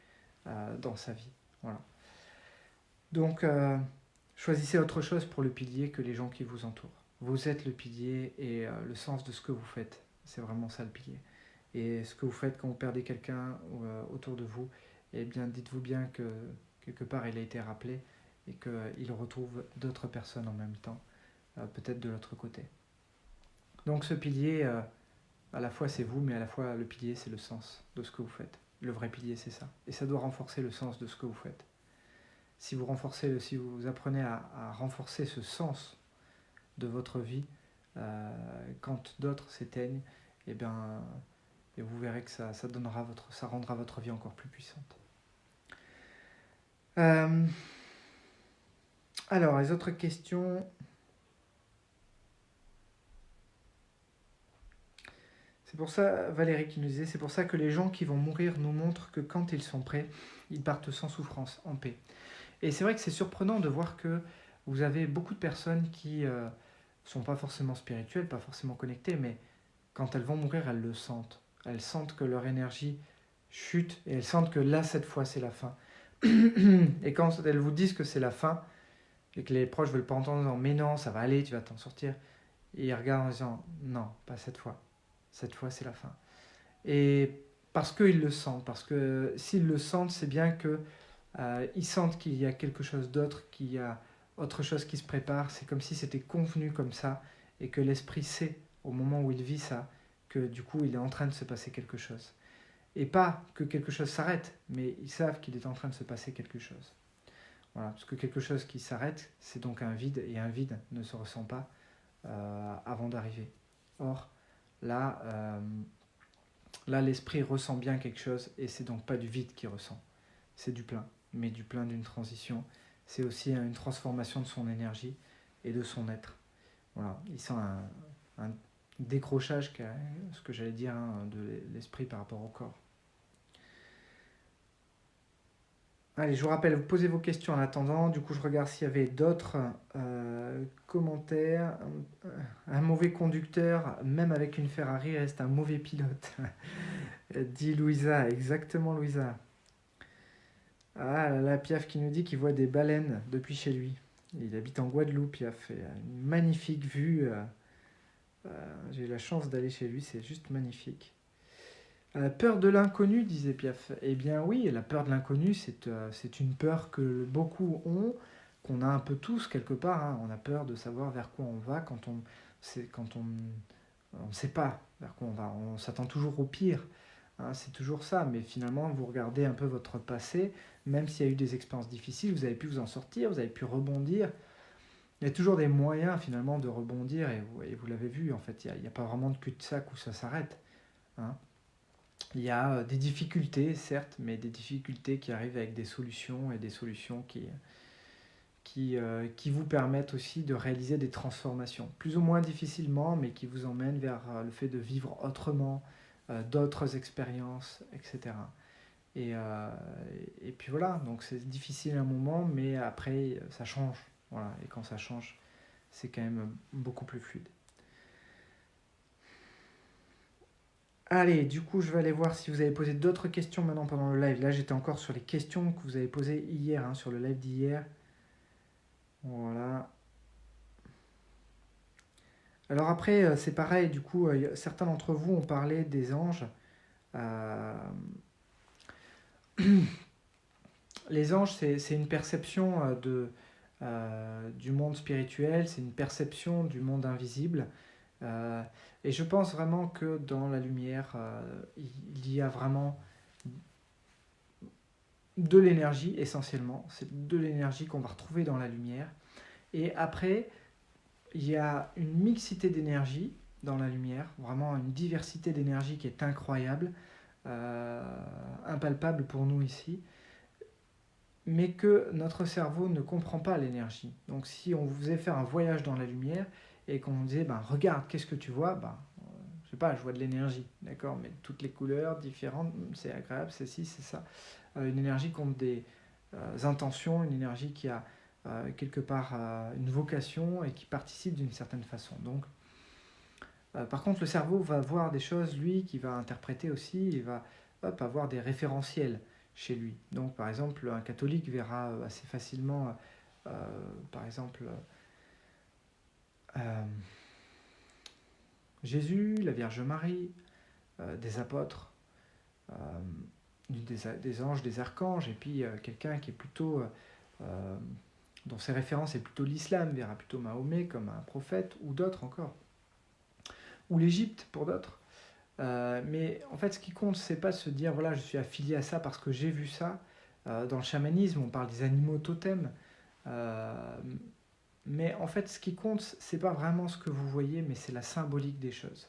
dans sa vie. Voilà. Donc, choisissez autre chose pour le pilier que les gens qui vous entourent. Vous êtes le pilier et le sens de ce que vous faites, c'est vraiment ça le pilier. Et ce que vous faites quand vous perdez quelqu'un autour de vous, eh bien, dites-vous bien que quelque part il a été rappelé et qu'il retrouve d'autres personnes en même temps, peut-être de l'autre côté. Donc ce pilier, à la fois c'est vous, mais à la fois le pilier c'est le sens de ce que vous faites. Le vrai pilier c'est ça. Et ça doit renforcer le sens de ce que vous faites. Si vous apprenez à renforcer ce sens de votre vie, quand d'autres s'éteignent, et vous verrez que ça rendra votre vie encore plus puissante. Alors, les autres questions. C'est pour ça, Valérie qui nous disait, c'est pour ça que les gens qui vont mourir nous montrent que quand ils sont prêts, ils partent sans souffrance, en paix. Et c'est vrai que c'est surprenant de voir que vous avez beaucoup de personnes qui sont pas forcément spirituelles, pas forcément connectées, mais quand elles vont mourir, elles le sentent. Elles sentent que leur énergie chute et elles sentent que là, cette fois, c'est la fin. Et quand elles vous disent que c'est la fin et que les proches veulent pas entendre, mais non, ça va aller, tu vas t'en sortir, Et ils regardent en disant non, pas cette fois. Cette fois, c'est la fin. Et parce qu'ils le sentent, parce que s'ils le sentent, c'est bien que ils sentent qu'il y a quelque chose d'autre, qu'il y a autre chose qui se prépare. C'est comme si c'était convenu comme ça et que l'esprit sait au moment où il vit ça que du coup il est en train de se passer quelque chose. Et pas que quelque chose s'arrête, mais ils savent qu'il est en train de se passer quelque chose. Voilà, parce que quelque chose qui s'arrête, c'est donc un vide, et un vide ne se ressent pas avant d'arriver. Or, là, là l'esprit ressent bien quelque chose, et c'est donc pas du vide qu'il ressent, c'est du plein, mais du plein d'une transition. C'est aussi une transformation de son énergie et de son être. Voilà, il sent un décrochage, ce que j'allais dire, hein, de l'esprit par rapport au corps. Allez, je vous rappelle, vous posez vos questions en attendant. Du coup, je regarde s'il y avait d'autres commentaires. Un mauvais conducteur, même avec une Ferrari, reste un mauvais pilote. Dit Louisa, exactement Louisa. Ah, la Piaf qui nous dit qu'il voit des baleines depuis chez lui. Il habite en Guadeloupe, Piaf. Il a une magnifique vue. J'ai eu la chance d'aller chez lui, c'est juste magnifique. Peur de l'inconnu, disait Piaf. Eh bien oui, la peur de l'inconnu, c'est une peur que beaucoup ont, qu'on a un peu tous quelque part. Hein. On a peur de savoir vers quoi on va quand on ne sait pas vers quoi on va. On s'attend toujours au pire. Hein, c'est toujours ça. Mais finalement, vous regardez un peu votre passé, même s'il y a eu des expériences difficiles, vous avez pu vous en sortir, vous avez pu rebondir. Il y a toujours des moyens finalement de rebondir, et vous l'avez vu, en fait, il n'y a pas vraiment de cul-de-sac où ça s'arrête. Hein. Il y a des difficultés, certes, mais des difficultés qui arrivent avec des solutions, et des solutions qui vous permettent aussi de réaliser des transformations, plus ou moins difficilement, mais qui vous emmènent vers le fait de vivre autrement, d'autres expériences, etc. Et, euh, et puis voilà, donc c'est difficile un moment, mais après ça change. Voilà, et quand ça change, c'est quand même beaucoup plus fluide. Allez, du coup, je vais aller voir si vous avez posé d'autres questions maintenant pendant le live. Là, j'étais encore sur les questions que vous avez posées hier, hein, sur le live d'hier. Voilà. Alors après, c'est pareil, du coup, certains d'entre vous ont parlé des anges. Euh, les anges, c'est une perception du monde spirituel, c'est une perception du monde invisible. Euh, et je pense vraiment que dans la lumière, il y a vraiment de l'énergie essentiellement. C'est de l'énergie qu'on va retrouver dans la lumière. Et après, il y a une mixité d'énergie dans la lumière, vraiment une diversité d'énergie qui est incroyable, euh, impalpable pour nous ici, mais que notre cerveau ne comprend pas l'énergie. Donc si on vous faisait faire un voyage dans la lumière et qu'on vous disait, ben, regarde, qu'est-ce que tu vois, ben, je sais pas, je vois de l'énergie, d'accord, mais toutes les couleurs différentes, c'est agréable, c'est ci, c'est ça. Une énergie qui ont des intentions, une énergie qui a quelque part une vocation et qui participe d'une certaine façon. Donc, par contre, le cerveau va voir des choses, lui, qui va interpréter aussi, il va avoir des référentiels chez lui. Donc, par exemple, un catholique verra assez facilement, par exemple, euh, Jésus, la Vierge Marie, des apôtres, euh, des anges, des archanges, et puis quelqu'un qui est plutôt, dont ses références est plutôt l'islam, verra plutôt Mahomet comme un prophète, ou d'autres encore, ou l'Égypte pour d'autres. Mais en fait, ce qui compte, c'est pas se dire voilà, je suis affilié à ça parce que j'ai vu ça. Dans le chamanisme, on parle des animaux totems. Euh, mais en fait, ce qui compte, c'est pas vraiment ce que vous voyez, mais c'est la symbolique des choses.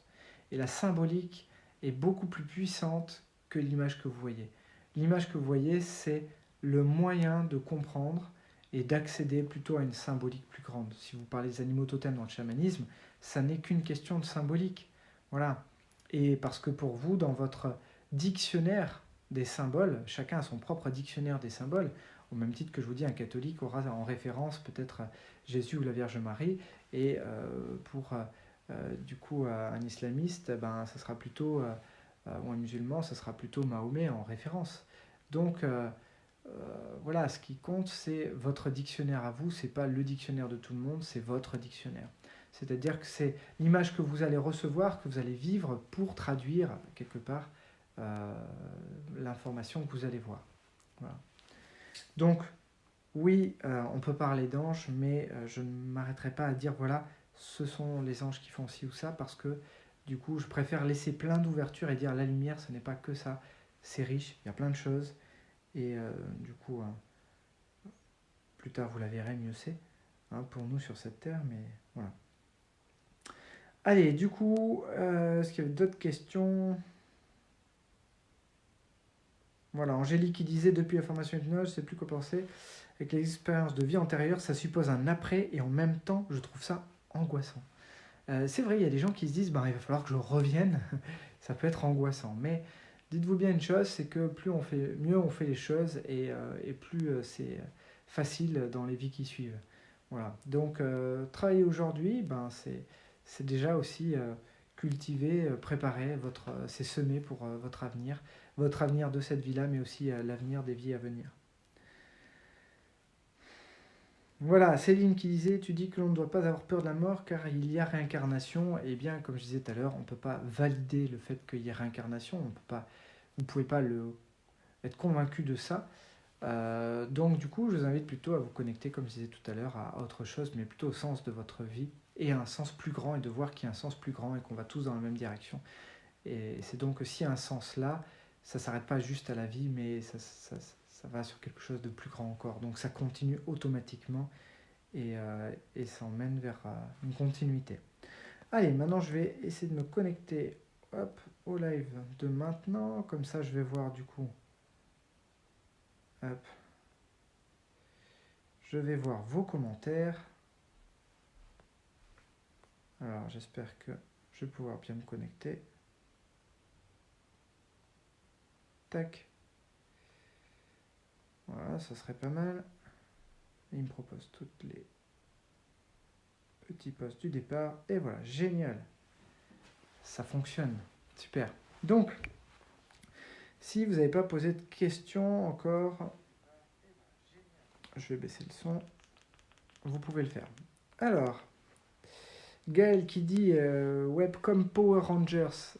Et la symbolique est beaucoup plus puissante que l'image que vous voyez. L'image que vous voyez, c'est le moyen de comprendre et d'accéder plutôt à une symbolique plus grande. Si vous parlez des animaux totems dans le chamanisme, ça n'est qu'une question de symbolique. Voilà. Et parce que pour vous, dans votre dictionnaire des symboles, chacun a son propre dictionnaire des symboles, au même titre que je vous dis, un catholique aura en référence peut-être Jésus ou la Vierge Marie, et pour du coup un islamiste, ben, ça sera plutôt, ou un musulman, ça sera plutôt Mahomet en référence. Donc voilà, ce qui compte, c'est votre dictionnaire à vous, c'est pas le dictionnaire de tout le monde, c'est votre dictionnaire. C'est-à-dire que c'est l'image que vous allez recevoir, que vous allez vivre pour traduire quelque part l'information que vous allez voir. Voilà. Donc, oui, on peut parler d'anges, mais je ne m'arrêterai pas à dire, voilà, ce sont les anges qui font ci ou ça, parce que du coup, je préfère laisser plein d'ouverture et dire la lumière, ce n'est pas que ça, c'est riche, il y a plein de choses, et du coup, plus tard vous la verrez, mieux c'est, hein, pour nous sur cette terre, mais voilà. Allez, du coup, est-ce qu'il y avait d'autres questions? Voilà, Angélique qui disait, depuis la formation hypnose, je ne sais plus quoi penser. Avec les expériences de vie antérieures, ça suppose un après et en même temps, je trouve ça angoissant. C'est vrai, il y a des gens qui se disent, il va falloir que je revienne. Ça peut être angoissant. Mais dites-vous bien une chose, c'est que plus on fait, mieux on fait les choses et plus c'est facile dans les vies qui suivent. Voilà. Donc, travailler aujourd'hui, c'est déjà aussi cultiver, préparer, c'est semer pour votre avenir de cette vie-là, mais aussi l'avenir des vies à venir. Voilà, Céline qui disait, tu dis que l'on ne doit pas avoir peur de la mort car il y a réincarnation. Eh bien, comme je disais tout à l'heure, on ne peut pas valider le fait qu'il y ait réincarnation, vous ne pouvez pas être convaincu de ça. Donc du coup, je vous invite plutôt à vous connecter, comme je disais tout à l'heure, à autre chose, mais plutôt au sens de votre vie et à un sens plus grand, et de voir qu'il y a un sens plus grand et qu'on va tous dans la même direction. Et c'est donc que s'il y a un sens là, ça ne s'arrête pas juste à la vie, mais ça va sur quelque chose de plus grand encore. Donc ça continue automatiquement et ça emmène vers une continuité. Allez, maintenant je vais essayer de me connecter au live de maintenant. Comme ça, je vais voir du coup. Hop. Je vais voir vos commentaires. Alors, j'espère que je vais pouvoir bien me connecter. Tac. Voilà, ça serait pas mal. Il me propose toutes les petits postes du départ. Et voilà, génial. Ça fonctionne. Super. Donc, si vous n'avez pas posé de questions encore, je vais baisser le son. Vous pouvez le faire. Alors, Gaël qui dit Webcom Power Rangers.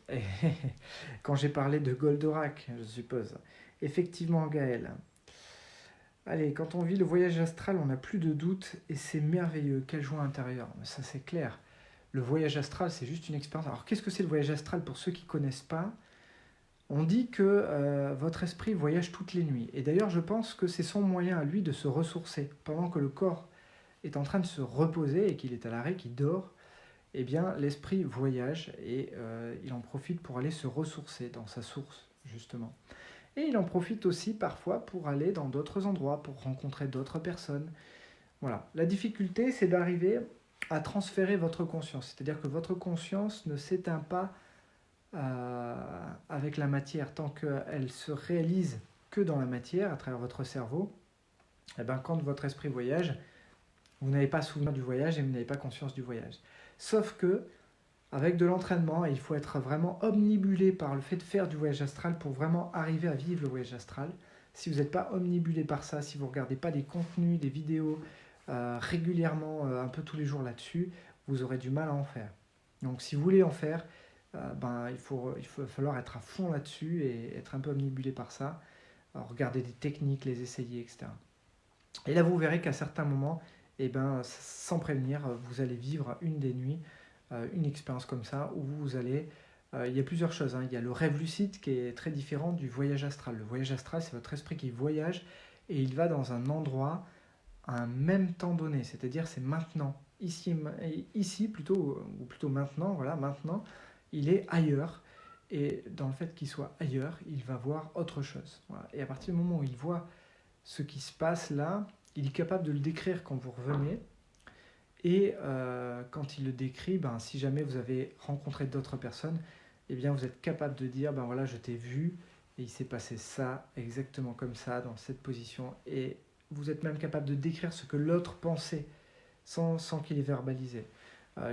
Quand j'ai parlé de Goldorak, je suppose. Effectivement, Gaël. Allez, quand on vit le voyage astral, on n'a plus de doute et c'est merveilleux. Quelle joie intérieure. Ça, c'est clair. Le voyage astral, c'est juste une expérience. Alors, qu'est-ce que c'est le voyage astral pour ceux qui ne connaissent pas? On dit que votre esprit voyage toutes les nuits. Et d'ailleurs, je pense que c'est son moyen à lui de se ressourcer. Pendant que le corps est en train de se reposer et qu'il est à l'arrêt, qu'il dort, eh bien, l'esprit voyage et il en profite pour aller se ressourcer dans sa source, justement. Et il en profite aussi parfois pour aller dans d'autres endroits, pour rencontrer d'autres personnes. Voilà. La difficulté, c'est d'arriver à transférer votre conscience. C'est-à-dire que votre conscience ne s'éteint pas avec la matière tant qu'elle se réalise que dans la matière, à travers votre cerveau. Et bien, quand votre esprit voyage, vous n'avez pas souvenir du voyage et vous n'avez pas conscience du voyage. Sauf que, avec de l'entraînement, il faut être vraiment omnibulé par le fait de faire du voyage astral pour vraiment arriver à vivre le voyage astral. Si vous n'êtes pas omnibulé par ça, si vous ne regardez pas des contenus, des vidéos régulièrement, un peu tous les jours là-dessus, vous aurez du mal à en faire. Donc si vous voulez en faire, il va falloir être à fond là-dessus et être un peu omnibulé par ça. Alors, regarder des techniques, les essayer, etc. Et là, vous verrez qu'à certains moments, sans prévenir, vous allez vivre une des nuits, une expérience comme ça, où vous allez... il y a plusieurs choses. Il y a le rêve lucide qui est très différent du voyage astral. Le voyage astral, c'est votre esprit qui voyage et il va dans un endroit à un même temps donné. C'est-à-dire, c'est maintenant. Ici plutôt, ou plutôt maintenant, voilà, maintenant, il est ailleurs. Et dans le fait qu'il soit ailleurs, il va voir autre chose. Voilà. Et à partir du moment où il voit ce qui se passe là, il est capable de le décrire quand vous revenez. Et quand il le décrit, si jamais vous avez rencontré d'autres personnes, eh bien vous êtes capable de dire, voilà, je t'ai vu, et il s'est passé ça, exactement comme ça, dans cette position. Et vous êtes même capable de décrire ce que l'autre pensait, sans qu'il ait verbalisé.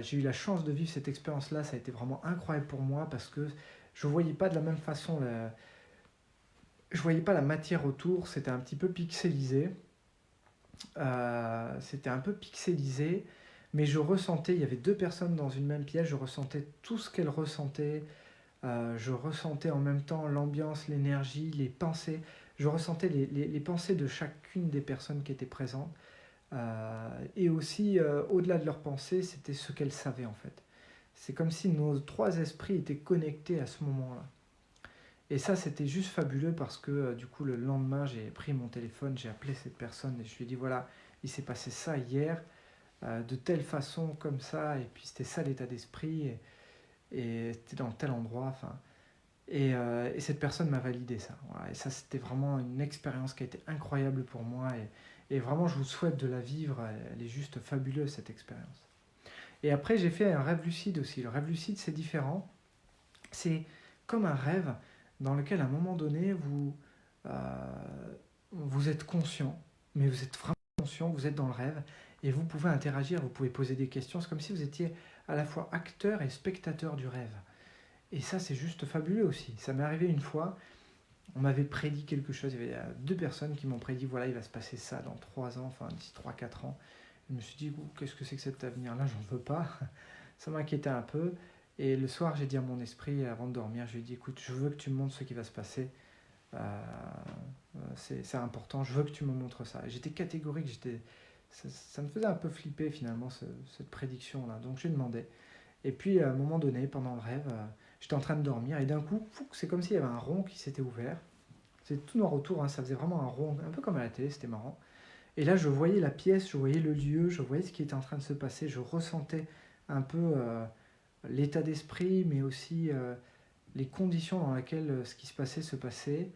J'ai eu la chance de vivre cette expérience-là, ça a été vraiment incroyable pour moi, parce que je ne voyais pas de la même façon, je ne voyais pas la matière autour, c'était un petit peu pixelisé. mais je ressentais, il y avait deux personnes dans une même pièce, je ressentais tout ce qu'elles ressentaient, je ressentais en même temps l'ambiance, l'énergie, les pensées, je ressentais les pensées de chacune des personnes qui étaient présentes, et aussi, au-delà de leurs pensées, c'était ce qu'elles savaient en fait. C'est comme si nos trois esprits étaient connectés à ce moment-là. Et ça, c'était juste fabuleux parce que du coup, le lendemain, j'ai pris mon téléphone, j'ai appelé cette personne et je lui ai dit, voilà, il s'est passé ça hier, de telle façon, comme ça, et puis c'était ça l'état d'esprit, et c'était dans tel endroit, enfin. Et cette personne m'a validé ça. Voilà. Et ça, c'était vraiment une expérience qui a été incroyable pour moi. Et vraiment, je vous souhaite de la vivre. Elle est juste fabuleuse, cette expérience. Et après, j'ai fait un rêve lucide aussi. Le rêve lucide, c'est différent. C'est comme un rêve dans lequel, à un moment donné, vous êtes conscient, mais vous êtes vraiment conscient, vous êtes dans le rêve, et vous pouvez interagir, vous pouvez poser des questions. C'est comme si vous étiez à la fois acteur et spectateur du rêve. Et ça, c'est juste fabuleux aussi. Ça m'est arrivé une fois, on m'avait prédit quelque chose, il y avait deux personnes qui m'ont prédit, voilà, il va se passer ça dans 3 ans, enfin d'ici 3 4 ans. Je me suis dit, qu'est-ce que c'est que cet avenir-là, j'en veux pas. Ça m'inquiétait un peu. Et le soir, j'ai dit à mon esprit, avant de dormir, je lui ai dit, écoute, je veux que tu me montres ce qui va se passer. C'est important, je veux que tu me montres ça. Et j'étais catégorique, ça me faisait un peu flipper finalement, cette prédiction-là. Donc j'ai demandé. Et puis à un moment donné, pendant le rêve, j'étais en train de dormir et d'un coup, c'est comme s'il y avait un rond qui s'était ouvert. C'était tout noir autour, hein, ça faisait vraiment un rond, un peu comme à la télé, c'était marrant. Et là, je voyais la pièce, je voyais le lieu, je voyais ce qui était en train de se passer, je ressentais un peu l'état d'esprit, mais aussi les conditions dans lesquelles ce qui se passait.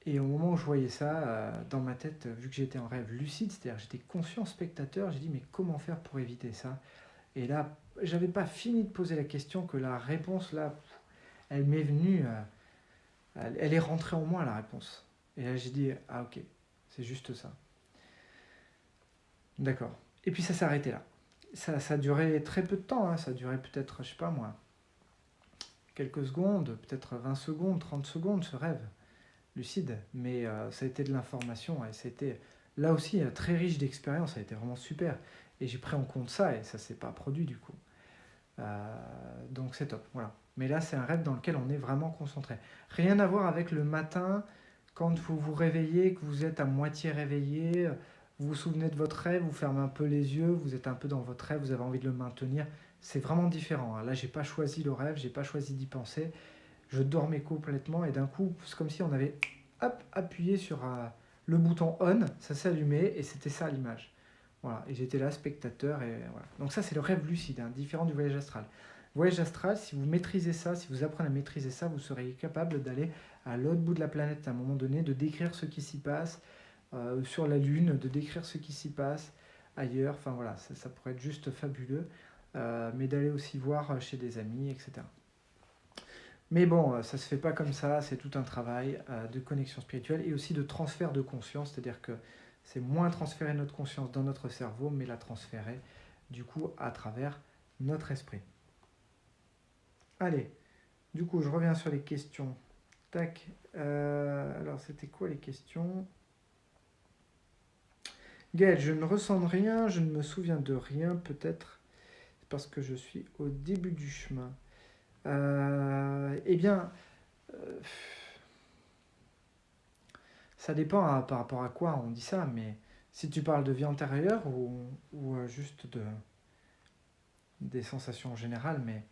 Et au moment où je voyais ça, dans ma tête, vu que j'étais en rêve lucide, c'est-à-dire j'étais conscient spectateur, j'ai dit mais comment faire pour éviter ça? Et là, j'avais pas fini de poser la question que la réponse là, elle m'est venue, elle est rentrée en moi la réponse. Et là j'ai dit ah ok, c'est juste ça. D'accord. Et puis ça s'est arrêté là. Ça a duré très peu de temps, hein. Ça a duré peut-être, je sais pas moi, quelques secondes, peut-être 20 secondes, 30 secondes ce rêve lucide. Mais ça a été de l'information et ça a été là aussi très riche d'expérience, ça a été vraiment super. Et j'ai pris en compte ça et ça s'est pas produit du coup. Donc c'est top, voilà. Mais là, c'est un rêve dans lequel on est vraiment concentré. Rien à voir avec le matin, quand vous vous réveillez, que vous êtes à moitié réveillé, vous vous souvenez de votre rêve, vous fermez un peu les yeux, vous êtes un peu dans votre rêve, vous avez envie de le maintenir. C'est vraiment différent, hein. Là, j'ai pas choisi le rêve, j'ai pas choisi d'y penser. Je dormais complètement et d'un coup, c'est comme si on avait hop, appuyé sur le bouton on, ça s'allumait et c'était ça l'image. Voilà, et j'étais là, spectateur, et voilà. Donc ça, c'est le rêve lucide, hein, différent du voyage astral. Voyage astral, si vous maîtrisez ça, si vous apprenez à maîtriser ça, vous serez capable d'aller à l'autre bout de la planète à un moment donné, de décrire ce qui s'y passe sur la Lune, de décrire ce qui s'y passe ailleurs. Enfin voilà, ça pourrait être juste fabuleux, mais d'aller aussi voir chez des amis, etc. Mais bon, ça se fait pas comme ça, c'est tout un travail de connexion spirituelle et aussi de transfert de conscience, c'est-à-dire que c'est moins transférer notre conscience dans notre cerveau, mais la transférer du coup à travers notre esprit. Allez, du coup, je reviens sur les questions. Tac. Alors, c'était quoi les questions? Gaël, je ne ressens rien, je ne me souviens de rien, peut-être parce que je suis au début du chemin. Eh bien, euh, ça dépend par rapport à quoi on dit ça, mais si tu parles de vie antérieure ou juste des sensations en général, mais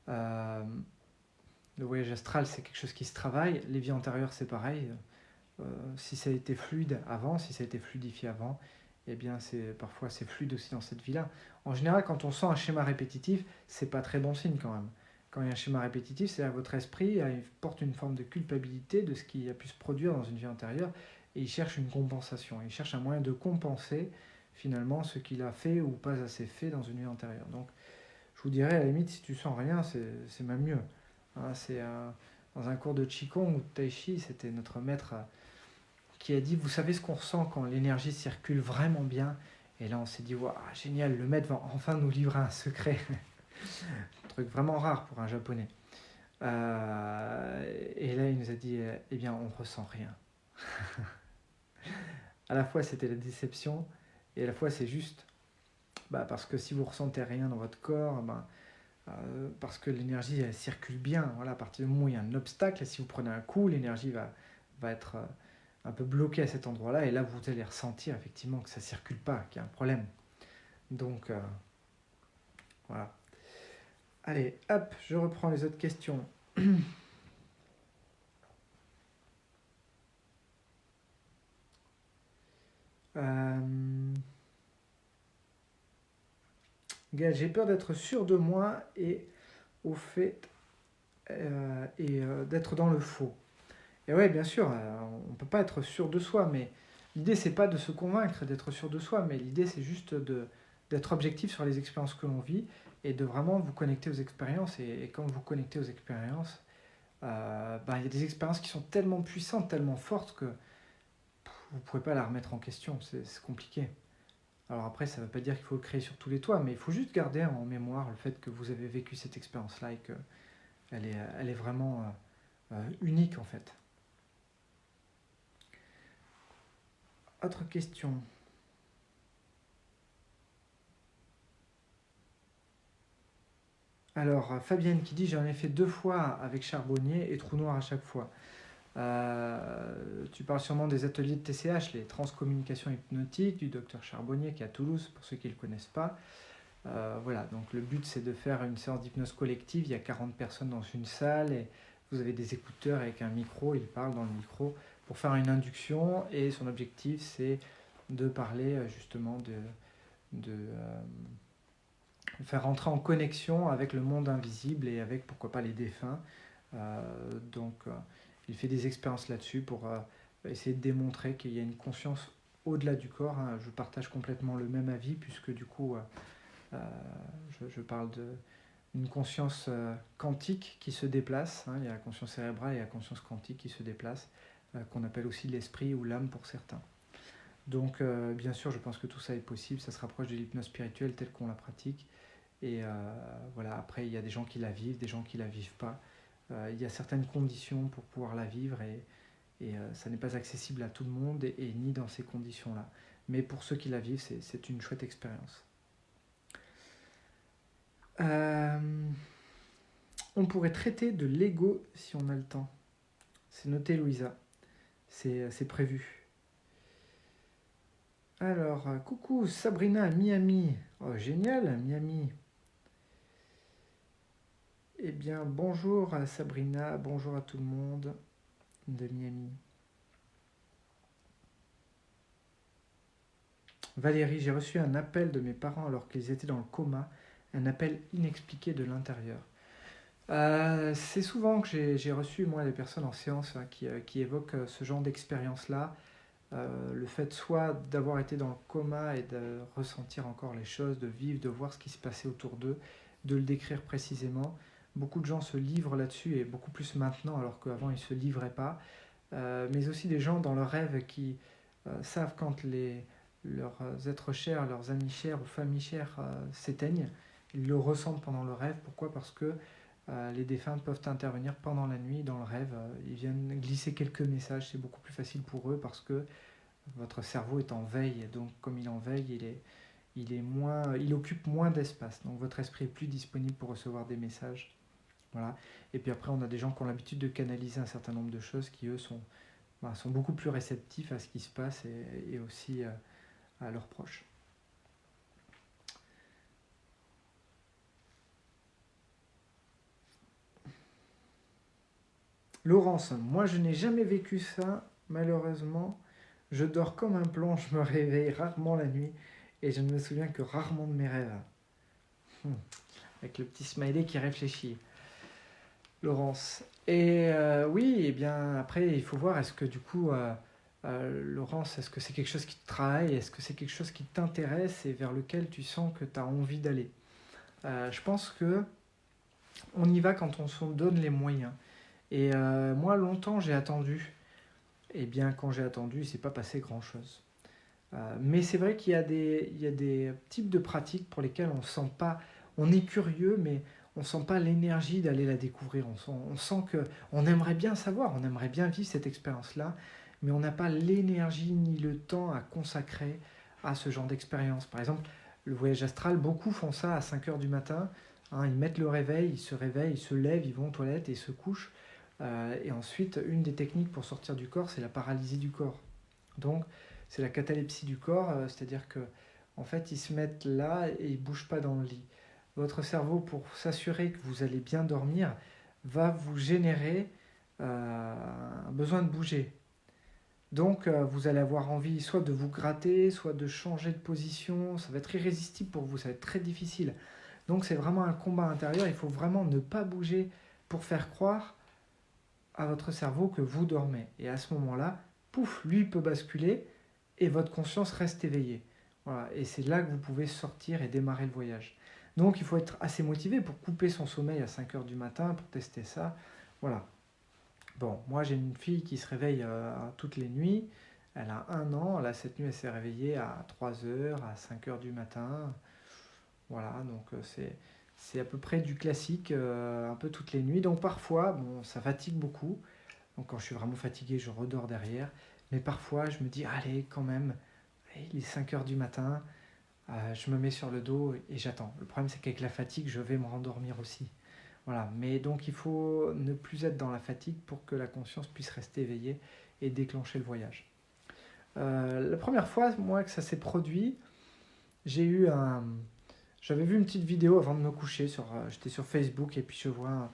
euh, le voyage astral, c'est quelque chose qui se travaille. Les vies antérieures, c'est pareil. Si ça a été fluide avant, si ça a été fluidifié avant, eh bien parfois c'est fluide aussi dans cette vie-là. En général, quand on sent un schéma répétitif, c'est pas très bon signe quand même. Quand il y a un schéma répétitif, c'est-à-dire que votre esprit porte une forme de culpabilité de ce qui a pu se produire dans une vie antérieure et il cherche une compensation. Il cherche un moyen de compenser finalement ce qu'il a fait ou pas assez fait dans une vie antérieure. Donc je vous dirais à la limite, si tu sens rien, c'est même mieux. Hein, dans un cours de Qigong ou de Tai Chi, c'était notre maître qui a dit, vous savez ce qu'on ressent quand l'énergie circule vraiment bien. Et là, on s'est dit, waouh, génial, le maître va enfin nous livrer un secret. Un truc vraiment rare pour un japonais. Et là, il nous a dit, eh bien, on ressent rien. À la fois, c'était la déception, et à la fois, c'est juste. Parce que si vous ressentez rien dans votre corps, parce que l'énergie elle circule bien. Voilà, à partir du moment où il y a un obstacle, si vous prenez un coup, l'énergie va être un peu bloquée à cet endroit-là, et là vous allez ressentir effectivement que ça ne circule pas, qu'il y a un problème. Donc voilà. Allez, hop, je reprends les autres questions. Gaël, j'ai peur d'être sûr de moi et au fait d'être dans le faux. Et ouais, bien sûr, on ne peut pas être sûr de soi, mais l'idée c'est pas de se convaincre d'être sûr de soi, mais l'idée c'est juste d'être objectif sur les expériences que l'on vit et de vraiment vous connecter aux expériences. Et quand vous vous connectez aux expériences, il y a des expériences qui sont tellement puissantes, tellement fortes que vous ne pouvez pas la remettre en question, c'est compliqué. Alors après, ça ne veut pas dire qu'il faut le créer sur tous les toits, mais il faut juste garder en mémoire le fait que vous avez vécu cette expérience-là et qu'elle est vraiment unique en fait. Autre question. Alors, Fabienne qui dit j'en ai fait 2 fois avec Charbonnier et trou noir à chaque fois. Tu parles sûrement des ateliers de TCH, les transcommunications hypnotiques du docteur Charbonnier qui est à Toulouse, pour ceux qui ne le connaissent pas. Voilà, donc le but c'est de faire une séance d'hypnose collective, il y a 40 personnes dans une salle et vous avez des écouteurs avec un micro, il parle dans le micro pour faire une induction et son objectif c'est de parler justement de faire rentrer en connexion avec le monde invisible et avec pourquoi pas les défunts. Il fait des expériences là-dessus pour essayer de démontrer qu'il y a une conscience au-delà du corps. Hein. Je partage complètement le même avis puisque du coup je parle d'une conscience quantique qui se déplace. Hein. Il y a la conscience cérébrale et la conscience quantique qui se déplace, qu'on appelle aussi l'esprit ou l'âme pour certains. Donc bien sûr, je pense que tout ça est possible, ça se rapproche de l'hypnose spirituelle telle qu'on la pratique. Et voilà, après, il y a des gens qui la vivent, des gens qui la vivent pas. Il y a certaines conditions pour pouvoir la vivre et ça n'est pas accessible à tout le monde et ni dans ces conditions-là. Mais pour ceux qui la vivent, c'est une chouette expérience. On pourrait traiter de l'ego si on a le temps. C'est noté, Louisa. C'est prévu. Alors, coucou Sabrina à Miami. Oh, génial, Miami. Eh bien, bonjour à Sabrina, bonjour à tout le monde de Miami. Valérie, j'ai reçu un appel de mes parents alors qu'ils étaient dans le coma, un appel inexpliqué de l'intérieur. C'est souvent que j'ai reçu, moi, des personnes en séance qui évoquent ce genre d'expérience-là. Le fait soit d'avoir été dans le coma et de ressentir encore les choses, de vivre, de voir ce qui se passait autour d'eux, de le décrire précisément. Beaucoup de gens se livrent là-dessus et beaucoup plus maintenant alors qu'avant ils ne se livraient pas. Mais aussi des gens dans leurs rêves qui savent quand leurs êtres chers, leurs amis chers ou familles chères s'éteignent. Ils le ressentent pendant le rêve. Pourquoi ? Parce que les défunts peuvent intervenir pendant la nuit dans le rêve. Ils viennent glisser quelques messages. C'est beaucoup plus facile pour eux parce que votre cerveau est en veille. Donc comme il est en veille, il occupe moins d'espace. Donc votre esprit est plus disponible pour recevoir des messages. Voilà. Et puis après, on a des gens qui ont l'habitude de canaliser un certain nombre de choses qui, eux, sont beaucoup plus réceptifs à ce qui se passe et aussi à leurs proches. Laurence, moi je n'ai jamais vécu ça, malheureusement. Je dors comme un plomb, je me réveille rarement la nuit et je ne me souviens que rarement de mes rêves. Avec le petit smiley qui réfléchit. Laurence. Et oui, et bien après, il faut voir, est-ce que du coup, Laurence, est-ce que c'est quelque chose qui te travaille? Est-ce que c'est quelque chose qui t'intéresse et vers lequel tu sens que tu as envie d'aller? Je pense que on y va quand on se donne les moyens. Et moi, longtemps, j'ai attendu. Et bien, quand j'ai attendu, il ne s'est pas passé grand-chose. Mais c'est vrai qu'il y a des types de pratiques pour lesquelles on sent pas, on est curieux, mais on sent pas l'énergie d'aller la découvrir. On sent que on aimerait bien savoir, on aimerait bien vivre cette expérience-là, mais on n'a pas l'énergie ni le temps à consacrer à ce genre d'expérience. Par exemple, le voyage astral, beaucoup font ça à 5 heures du matin. Hein, ils mettent le réveil, ils se réveillent, ils se lèvent, ils vont aux toilettes et ils se couchent. Et ensuite, une des techniques pour sortir du corps, c'est la paralysie du corps. Donc, c'est la catalepsie du corps, c'est-à-dire que en fait, ils se mettent là et ils ne bougent pas dans le lit. Votre cerveau, pour s'assurer que vous allez bien dormir, va vous générer un besoin de bouger. Donc, vous allez avoir envie soit de vous gratter, soit de changer de position. Ça va être irrésistible pour vous, ça va être très difficile. Donc, c'est vraiment un combat intérieur. Il faut vraiment ne pas bouger pour faire croire à votre cerveau que vous dormez. Et à ce moment-là, pouf, lui peut basculer et votre conscience reste éveillée. Voilà. Et c'est là que vous pouvez sortir et démarrer le voyage. Donc, il faut être assez motivé pour couper son sommeil à 5 heures du matin, pour tester ça. Voilà. Bon, moi j'ai une fille qui se réveille toutes les nuits. Elle a 1 an. Là, cette nuit, elle s'est réveillée à 3 heures, à 5 heures du matin. Voilà, donc c'est à peu près du classique, un peu toutes les nuits. Donc parfois, bon, ça fatigue beaucoup. Donc quand je suis vraiment fatigué, je redors derrière. Mais parfois, je me dis, allez, quand même, il est 5 heures du matin, je me mets sur le dos et j'attends. Le problème, c'est qu'avec la fatigue, je vais me rendormir aussi. Voilà, mais donc il faut ne plus être dans la fatigue pour que la conscience puisse rester éveillée et déclencher le voyage. La première fois, moi, que ça s'est produit, j'ai eu un... J'avais vu une petite vidéo avant de me coucher, j'étais sur Facebook et puis je vois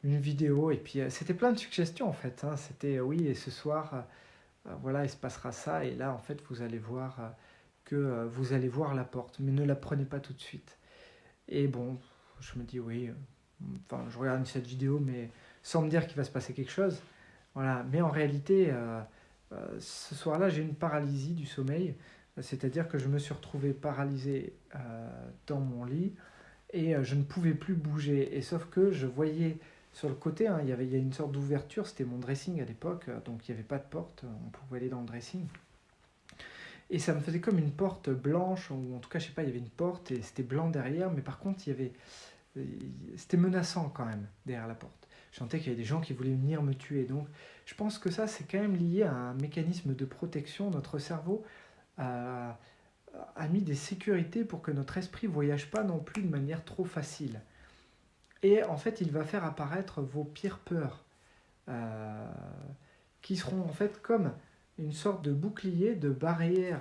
une vidéo et puis c'était plein de suggestions en fait. Hein. C'était oui, et ce soir, voilà, il se passera ça et là en fait vous allez voir que vous allez voir la porte, mais ne la prenez pas tout de suite. Et bon, je me dis oui, enfin je regarde cette vidéo mais sans me dire qu'il va se passer quelque chose. Voilà, mais en réalité, ce soir-là j'ai une paralysie du sommeil, c'est-à-dire que je me suis retrouvé paralysé dans mon lit et je ne pouvais plus bouger. Et sauf que je voyais sur le côté, hein, il y a une sorte d'ouverture, c'était mon dressing à l'époque, donc il n'y avait pas de porte, on pouvait aller dans le dressing. Et ça me faisait comme une porte blanche, ou en tout cas, je sais pas, il y avait une porte et c'était blanc derrière, mais par contre, c'était menaçant quand même derrière la porte. Je sentais qu'il y avait des gens qui voulaient venir me tuer. Donc, je pense que ça, c'est quand même lié à un mécanisme de protection. Notre cerveau a, a mis des sécurités pour que notre esprit ne voyage pas non plus de manière trop facile. Et en fait, il va faire apparaître vos pires peurs, euh, qui seront en fait comme une sorte de bouclier, de barrière,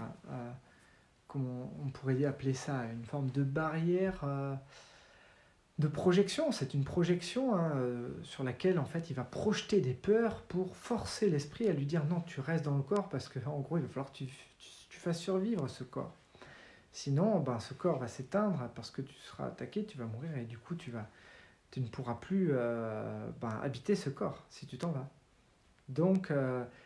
comment on pourrait appeler ça, une forme de barrière de projection. C'est une projection hein, sur laquelle en fait il va projeter des peurs pour forcer l'esprit à lui dire non, tu restes dans le corps parce que en gros il va falloir que tu fasses survivre ce corps. Sinon, ben, ce corps va s'éteindre parce que tu seras attaqué, tu vas mourir et du coup tu ne pourras plus habiter ce corps si tu t'en vas. Donc,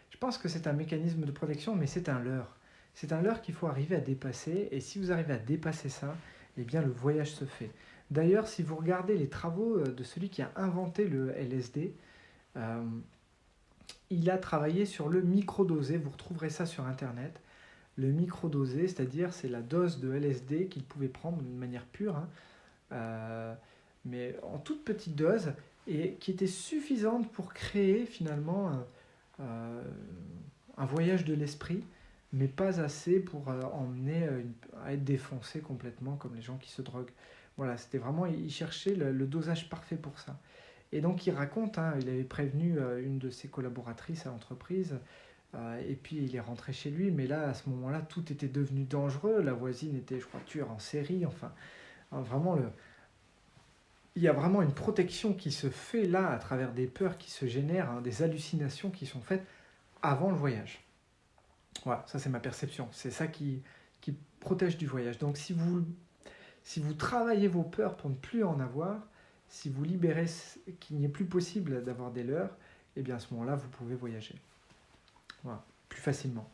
je pense que c'est un mécanisme de protection, mais c'est un leurre. C'est un leurre qu'il faut arriver à dépasser, et si vous arrivez à dépasser ça, eh bien le voyage se fait. D'ailleurs, si vous regardez les travaux de celui qui a inventé le LSD, euh, il a travaillé sur le microdosé, vous retrouverez ça sur Internet. Le microdosé, c'est-à-dire c'est la dose de LSD qu'il pouvait prendre d'une manière pure, hein, mais en toute petite dose, et qui était suffisante pour créer finalement un voyage de l'esprit, mais pas assez pour emmener à être défoncé complètement comme les gens qui se droguent. Voilà, c'était vraiment, il cherchait le dosage parfait pour ça. Et donc il raconte, hein, il avait prévenu une de ses collaboratrices à l'entreprise, et puis il est rentré chez lui, mais là, à ce moment-là, tout était devenu dangereux, la voisine était, je crois, tueur en série, enfin, vraiment, il y a vraiment une protection qui se fait là, à travers des peurs qui se génèrent, hein, des hallucinations qui sont faites avant le voyage. Voilà, ça c'est ma perception. C'est ça qui protège du voyage. Donc si vous travaillez vos peurs pour ne plus en avoir, si vous libérez qu'il n'est plus possible d'avoir des leurres, et bien à ce moment-là, vous pouvez voyager. Voilà, plus facilement.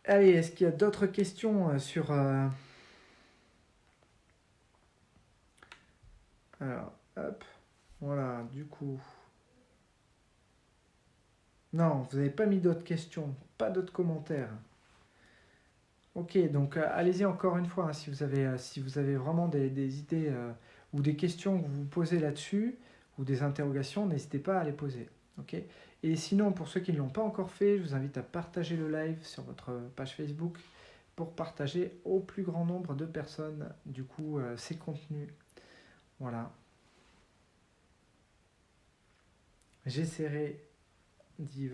Allez, est-ce qu'il y a d'autres questions sur... Alors, hop, voilà, du coup... Non, vous n'avez pas mis d'autres questions, pas d'autres commentaires. Ok, donc allez-y encore une fois, hein, si vous avez vraiment des idées ou des questions que vous vous posez là-dessus, ou des interrogations, n'hésitez pas à les poser. Okay. Et sinon, pour ceux qui ne l'ont pas encore fait, je vous invite à partager le live sur votre page Facebook, pour partager au plus grand nombre de personnes, du coup, ces contenus. Voilà. J'essaierai, dit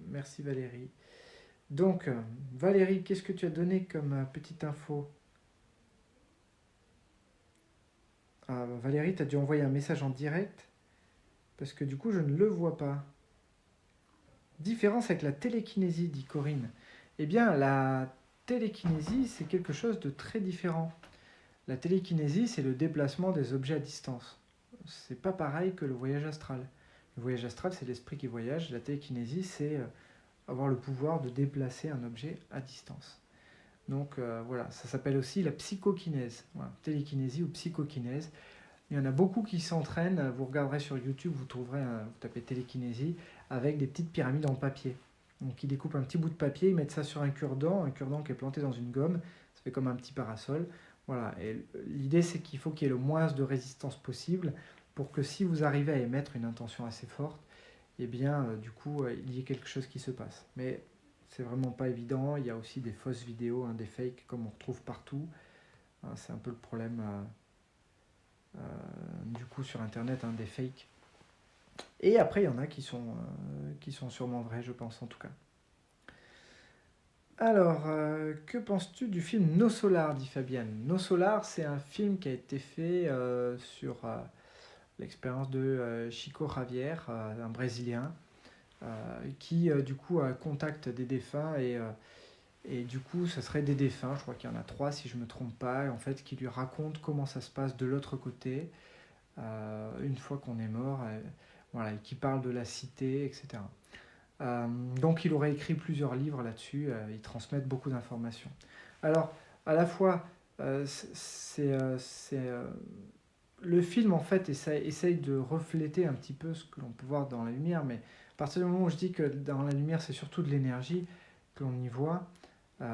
merci Valérie. Donc, Valérie, qu'est-ce que tu as donné comme petite info? Valérie, tu as dû envoyer un message en direct parce que du coup, je ne le vois pas. Différence avec la télékinésie, dit Corinne. Eh bien, la télékinésie, c'est quelque chose de très différent. La télékinésie, c'est le déplacement des objets à distance. C'est pas pareil que le voyage astral. Le voyage astral, c'est l'esprit qui voyage. La télékinésie, c'est avoir le pouvoir de déplacer un objet à distance. Donc voilà, ça s'appelle aussi la psychokinèse. Voilà, télékinésie ou psychokinèse. Il y en a beaucoup qui s'entraînent. Vous regarderez sur YouTube, vous trouverez, vous tapez télékinésie, avec des petites pyramides en papier. Donc ils découpent un petit bout de papier, ils mettent ça sur un cure-dent qui est planté dans une gomme. Ça fait comme un petit parasol. Voilà. Et l'idée, c'est qu'il faut qu'il y ait le moins de résistance possible pour que si vous arrivez à émettre une intention assez forte, eh bien, du coup, il y ait quelque chose qui se passe. Mais c'est vraiment pas évident. Il y a aussi des fausses vidéos, des fakes, comme on retrouve partout. C'est un peu le problème, du coup, sur Internet, des fakes. Et après, il y en a qui sont sûrement vrais, je pense, en tout cas. Alors, que penses-tu du film No Solar, dit Fabienne? No Solar, c'est un film qui a été fait sur l'expérience de Chico Xavier, un Brésilien, qui du coup contacte des défunts et du coup ce serait des défunts, je crois qu'il y en a 3 si je ne me trompe pas, et en fait qui lui racontent comment ça se passe de l'autre côté, une fois qu'on est mort, voilà, et qui parle de la cité, etc. Donc il aurait écrit plusieurs livres là-dessus, ils transmettent beaucoup d'informations. Alors, à la fois, le film en fait essaye de refléter un petit peu ce que l'on peut voir dans la lumière, mais à partir du moment où je dis que dans la lumière c'est surtout de l'énergie que l'on y voit, on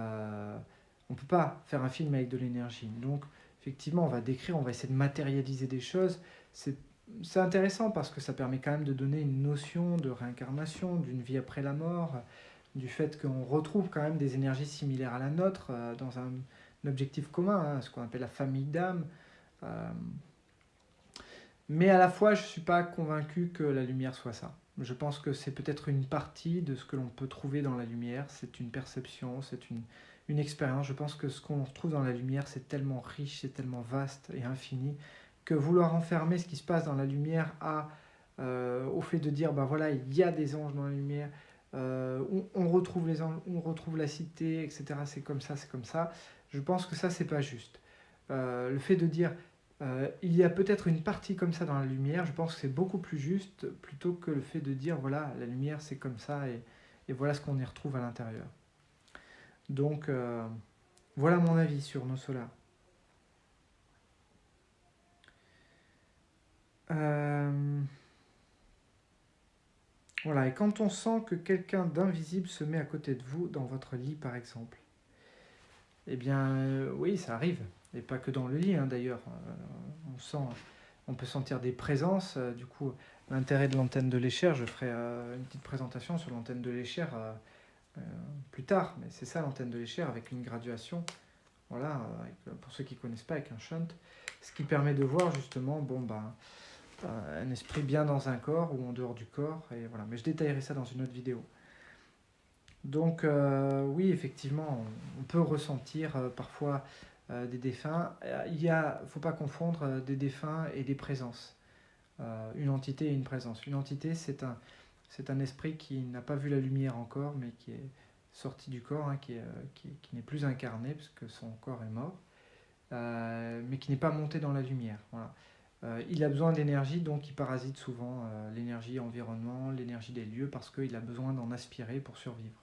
ne peut pas faire un film avec de l'énergie. Donc effectivement on va décrire, on va essayer de matérialiser des choses. C'est intéressant parce que ça permet quand même de donner une notion de réincarnation, d'une vie après la mort, du fait qu'on retrouve quand même des énergies similaires à la nôtre dans un objectif commun, ce qu'on appelle la famille d'âme. Euh, mais à la fois, je ne suis pas convaincu que la lumière soit ça. Je pense que c'est peut-être une partie de ce que l'on peut trouver dans la lumière. C'est une perception, c'est une expérience. Je pense que ce qu'on retrouve dans la lumière, c'est tellement riche, c'est tellement vaste et infini, que vouloir enfermer ce qui se passe dans la lumière au fait de dire, ben voilà, il y a des anges dans la lumière, on retrouve les anges, on retrouve la cité, etc. C'est comme ça, c'est comme ça. Je pense que ça, c'est pas juste. Le fait de dire il y a peut-être une partie comme ça dans la lumière, je pense que c'est beaucoup plus juste plutôt que le fait de dire voilà, la lumière c'est comme ça et voilà ce qu'on y retrouve à l'intérieur. Donc voilà mon avis sur nos solars. Voilà, et quand on sent que quelqu'un d'invisible se met à côté de vous dans votre lit par exemple, eh bien oui, ça arrive. Et pas que dans le lit d'ailleurs. On peut sentir des présences. Du coup, l'intérêt de l'antenne de l'échelle, je ferai une petite présentation sur l'antenne de l'échelle plus tard. Mais c'est ça l'antenne de l'échelle avec une graduation. Voilà, pour ceux qui ne connaissent pas, avec un shunt. Ce qui permet de voir justement un esprit bien dans un corps ou en dehors du corps. Et voilà. Mais je détaillerai ça dans une autre vidéo. Donc oui, effectivement, on peut ressentir parfois des défunts. Il ne faut pas confondre des défunts et des présences. Une entité et une présence. Une entité, c'est un esprit qui n'a pas vu la lumière encore, mais qui est sorti du corps, qui n'est plus incarné, puisque son corps est mort, mais qui n'est pas monté dans la lumière. Voilà. Il a besoin d'énergie, donc il parasite souvent l'énergie environnement, l'énergie des lieux, parce qu'il a besoin d'en aspirer pour survivre.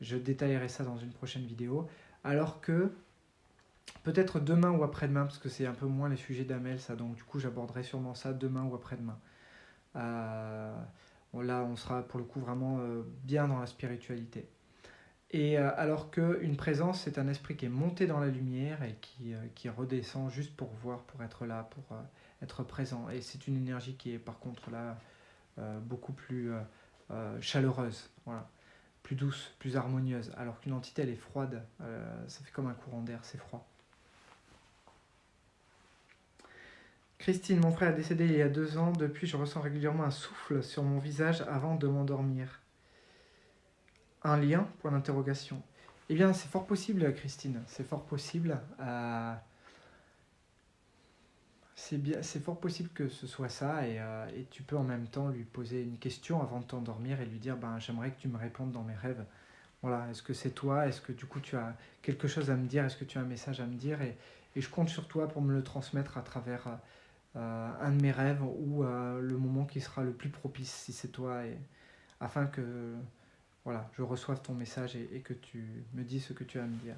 Je détaillerai ça dans une prochaine vidéo. Alors que, peut-être demain ou après-demain, parce que c'est un peu moins les sujets d'Amel, ça, donc du coup j'aborderai sûrement ça demain ou après-demain. Là, on sera pour le coup vraiment bien dans la spiritualité. Et alors qu'une présence, c'est un esprit qui est monté dans la lumière et qui redescend juste pour voir, pour être là, pour être présent. Et c'est une énergie qui est par contre là beaucoup plus chaleureuse. Voilà. plus douce, plus harmonieuse, alors qu'une entité elle est froide, ça fait comme un courant d'air, c'est froid. Christine, mon frère est décédé il y a 2 ans, depuis je ressens régulièrement un souffle sur mon visage avant de m'endormir. Un lien? Point d'interrogation. Eh bien c'est fort possible Christine, c'est fort possible. C'est fort possible que ce soit ça et tu peux en même temps lui poser une question avant de t'endormir et lui dire j'aimerais que tu me répondes dans mes rêves. Voilà, est-ce que c'est toi? Est-ce que du coup tu as quelque chose à me dire? Est-ce que tu as un message à me dire? Et je compte sur toi pour me le transmettre à travers un de mes rêves ou le moment qui sera le plus propice si c'est toi, afin que voilà, je reçoive ton message et que tu me dises ce que tu as à me dire.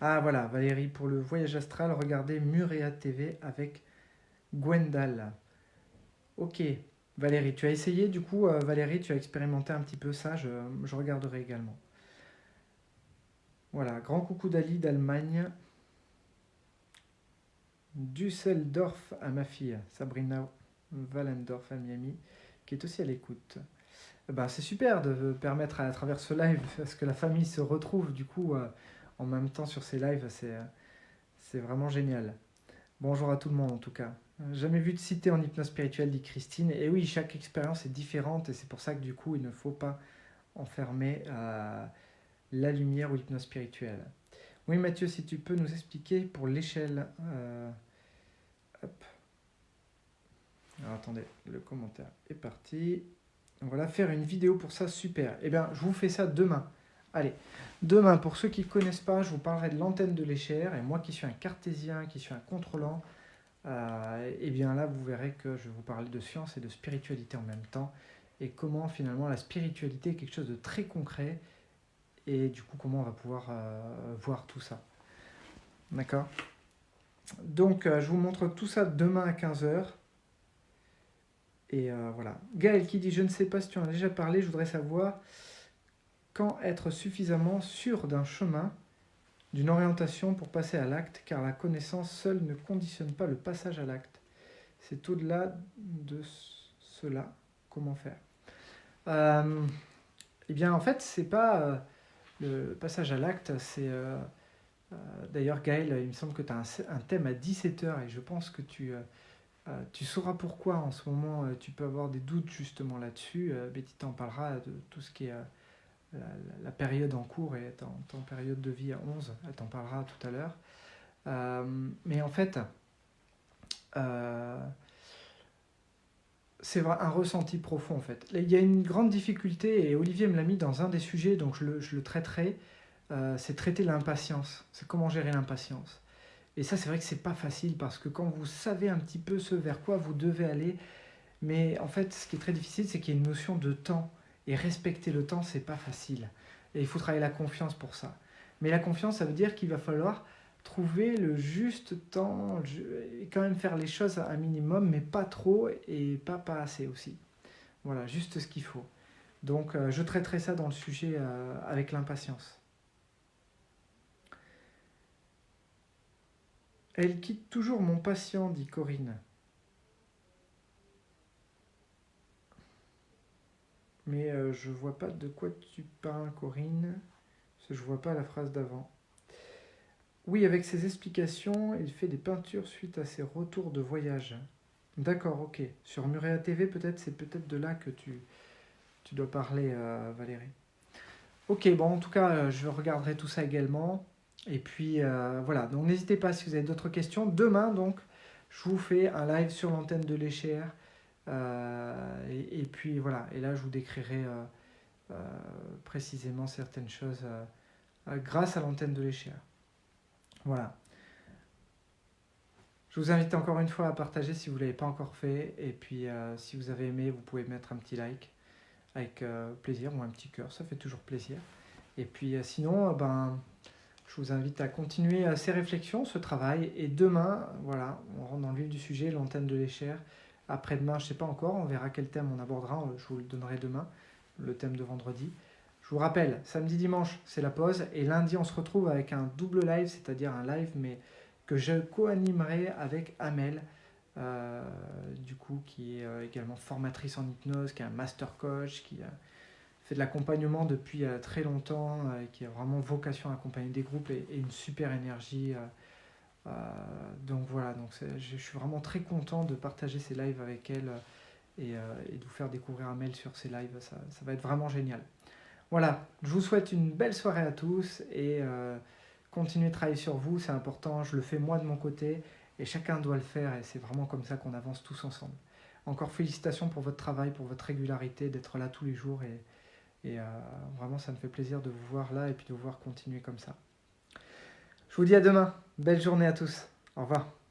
Ah voilà, Valérie, pour le voyage astral, regardez Murea TV avec Gwendal. Ok, Valérie, tu as essayé du coup, Valérie, tu as expérimenté un petit peu ça, je regarderai également. Voilà, grand coucou d'Ali d'Allemagne. Düsseldorf à ma fille, Sabrina Wallendorf à Miami, qui est aussi à l'écoute. C'est super de permettre à travers ce live, parce que la famille se retrouve du coup en même temps sur ces lives, c'est vraiment génial. Bonjour à tout le monde en tout cas. Jamais vu de cité en hypnose spirituelle, dit Christine. Et oui, chaque expérience est différente et c'est pour ça que du coup, il ne faut pas enfermer la lumière ou l'hypnose spirituelle. Oui, Mathieu, si tu peux nous expliquer pour l'échelle. Hop. Alors attendez, le commentaire est parti. Voilà, faire une vidéo pour ça, super. Eh bien, je vous fais ça demain. Allez, demain, pour ceux qui ne connaissent pas, je vous parlerai de l'antenne de l'échelle. Et moi qui suis un cartésien, qui suis un contrôlant, et bien là, vous verrez que je vais vous parler de science et de spiritualité en même temps. Et comment finalement la spiritualité est quelque chose de très concret. Et du coup, comment on va pouvoir voir tout ça. D'accord? Donc, je vous montre tout ça demain à 15h. Et voilà. Gaël qui dit, je ne sais pas si tu en as déjà parlé, je voudrais savoir quand être suffisamment sûr d'un chemin, d'une orientation pour passer à l'acte, car la connaissance seule ne conditionne pas le passage à l'acte. C'est au-delà de cela. Comment faire? Eh bien, en fait, c'est pas le passage à l'acte, c'est... d'ailleurs, Gaël, il me semble que tu as un thème à 17h et je pense que tu sauras pourquoi en ce moment tu peux avoir des doutes justement là-dessus. Betty t'en parlera de tout ce qui est la période en cours et ton période de vie à 11, elle t'en parlera tout à l'heure. Mais en fait, c'est un ressenti profond en fait. Il y a une grande difficulté et Olivier me l'a mis dans un des sujets, donc je le traiterai. C'est traiter l'impatience. C'est comment gérer l'impatience. Et ça, c'est vrai que c'est pas facile parce que quand vous savez un petit peu ce vers quoi vous devez aller, mais en fait, ce qui est très difficile, c'est qu'il y a une notion de temps. Et respecter le temps, c'est pas facile. Et il faut travailler la confiance pour ça. Mais la confiance, ça veut dire qu'il va falloir trouver le juste temps et quand même faire les choses à un minimum, mais pas trop et pas assez aussi. Voilà, juste ce qu'il faut. Donc, je traiterai ça dans le sujet avec l'impatience. Elle quitte toujours mon patient, dit Corinne. Mais je vois pas de quoi tu parles, Corinne. Parce que je vois pas la phrase d'avant. Oui, avec ses explications, il fait des peintures suite à ses retours de voyage. D'accord, ok. Sur Murea TV, peut-être, c'est peut-être de là que tu dois parler, Valérie. Ok, bon, en tout cas, je regarderai tout ça également. Et puis, voilà. Donc, n'hésitez pas si vous avez d'autres questions. Demain, donc, je vous fais un live sur l'antenne de l'Échère. Et puis, voilà. Et là, je vous décrirai précisément certaines choses grâce à l'antenne de l'Échère. Voilà. Je vous invite encore une fois à partager si vous ne l'avez pas encore fait. Et puis, si vous avez aimé, vous pouvez mettre un petit like avec plaisir ou un petit cœur. Ça fait toujours plaisir. Et puis, sinon, je vous invite à continuer ces réflexions, ce travail. Et demain, voilà, on rentre dans le vif du sujet, l'antenne de l'Échère. Après-demain, je ne sais pas encore. On verra quel thème on abordera. Je vous le donnerai demain, le thème de vendredi. Je vous rappelle, samedi, dimanche, c'est la pause. Et lundi, on se retrouve avec un double live, c'est-à-dire un live, mais que je co-animerai avec Amel, du coup, qui est également formatrice en hypnose, qui est un master coach, qui fait de l'accompagnement depuis très longtemps, qui a vraiment vocation à accompagner des groupes et une super énergie. Donc voilà, donc je suis vraiment très content de partager ces lives avec elle et de vous faire découvrir Amel sur ces lives. Ça va être vraiment génial. Voilà, je vous souhaite une belle soirée à tous et continuez de travailler sur vous, c'est important. Je le fais moi de mon côté et chacun doit le faire et c'est vraiment comme ça qu'on avance tous ensemble. Encore félicitations pour votre travail, pour votre régularité, d'être là tous les jours et vraiment ça me fait plaisir de vous voir là et puis de vous voir continuer comme ça. Je vous dis à demain, belle journée à tous, au revoir.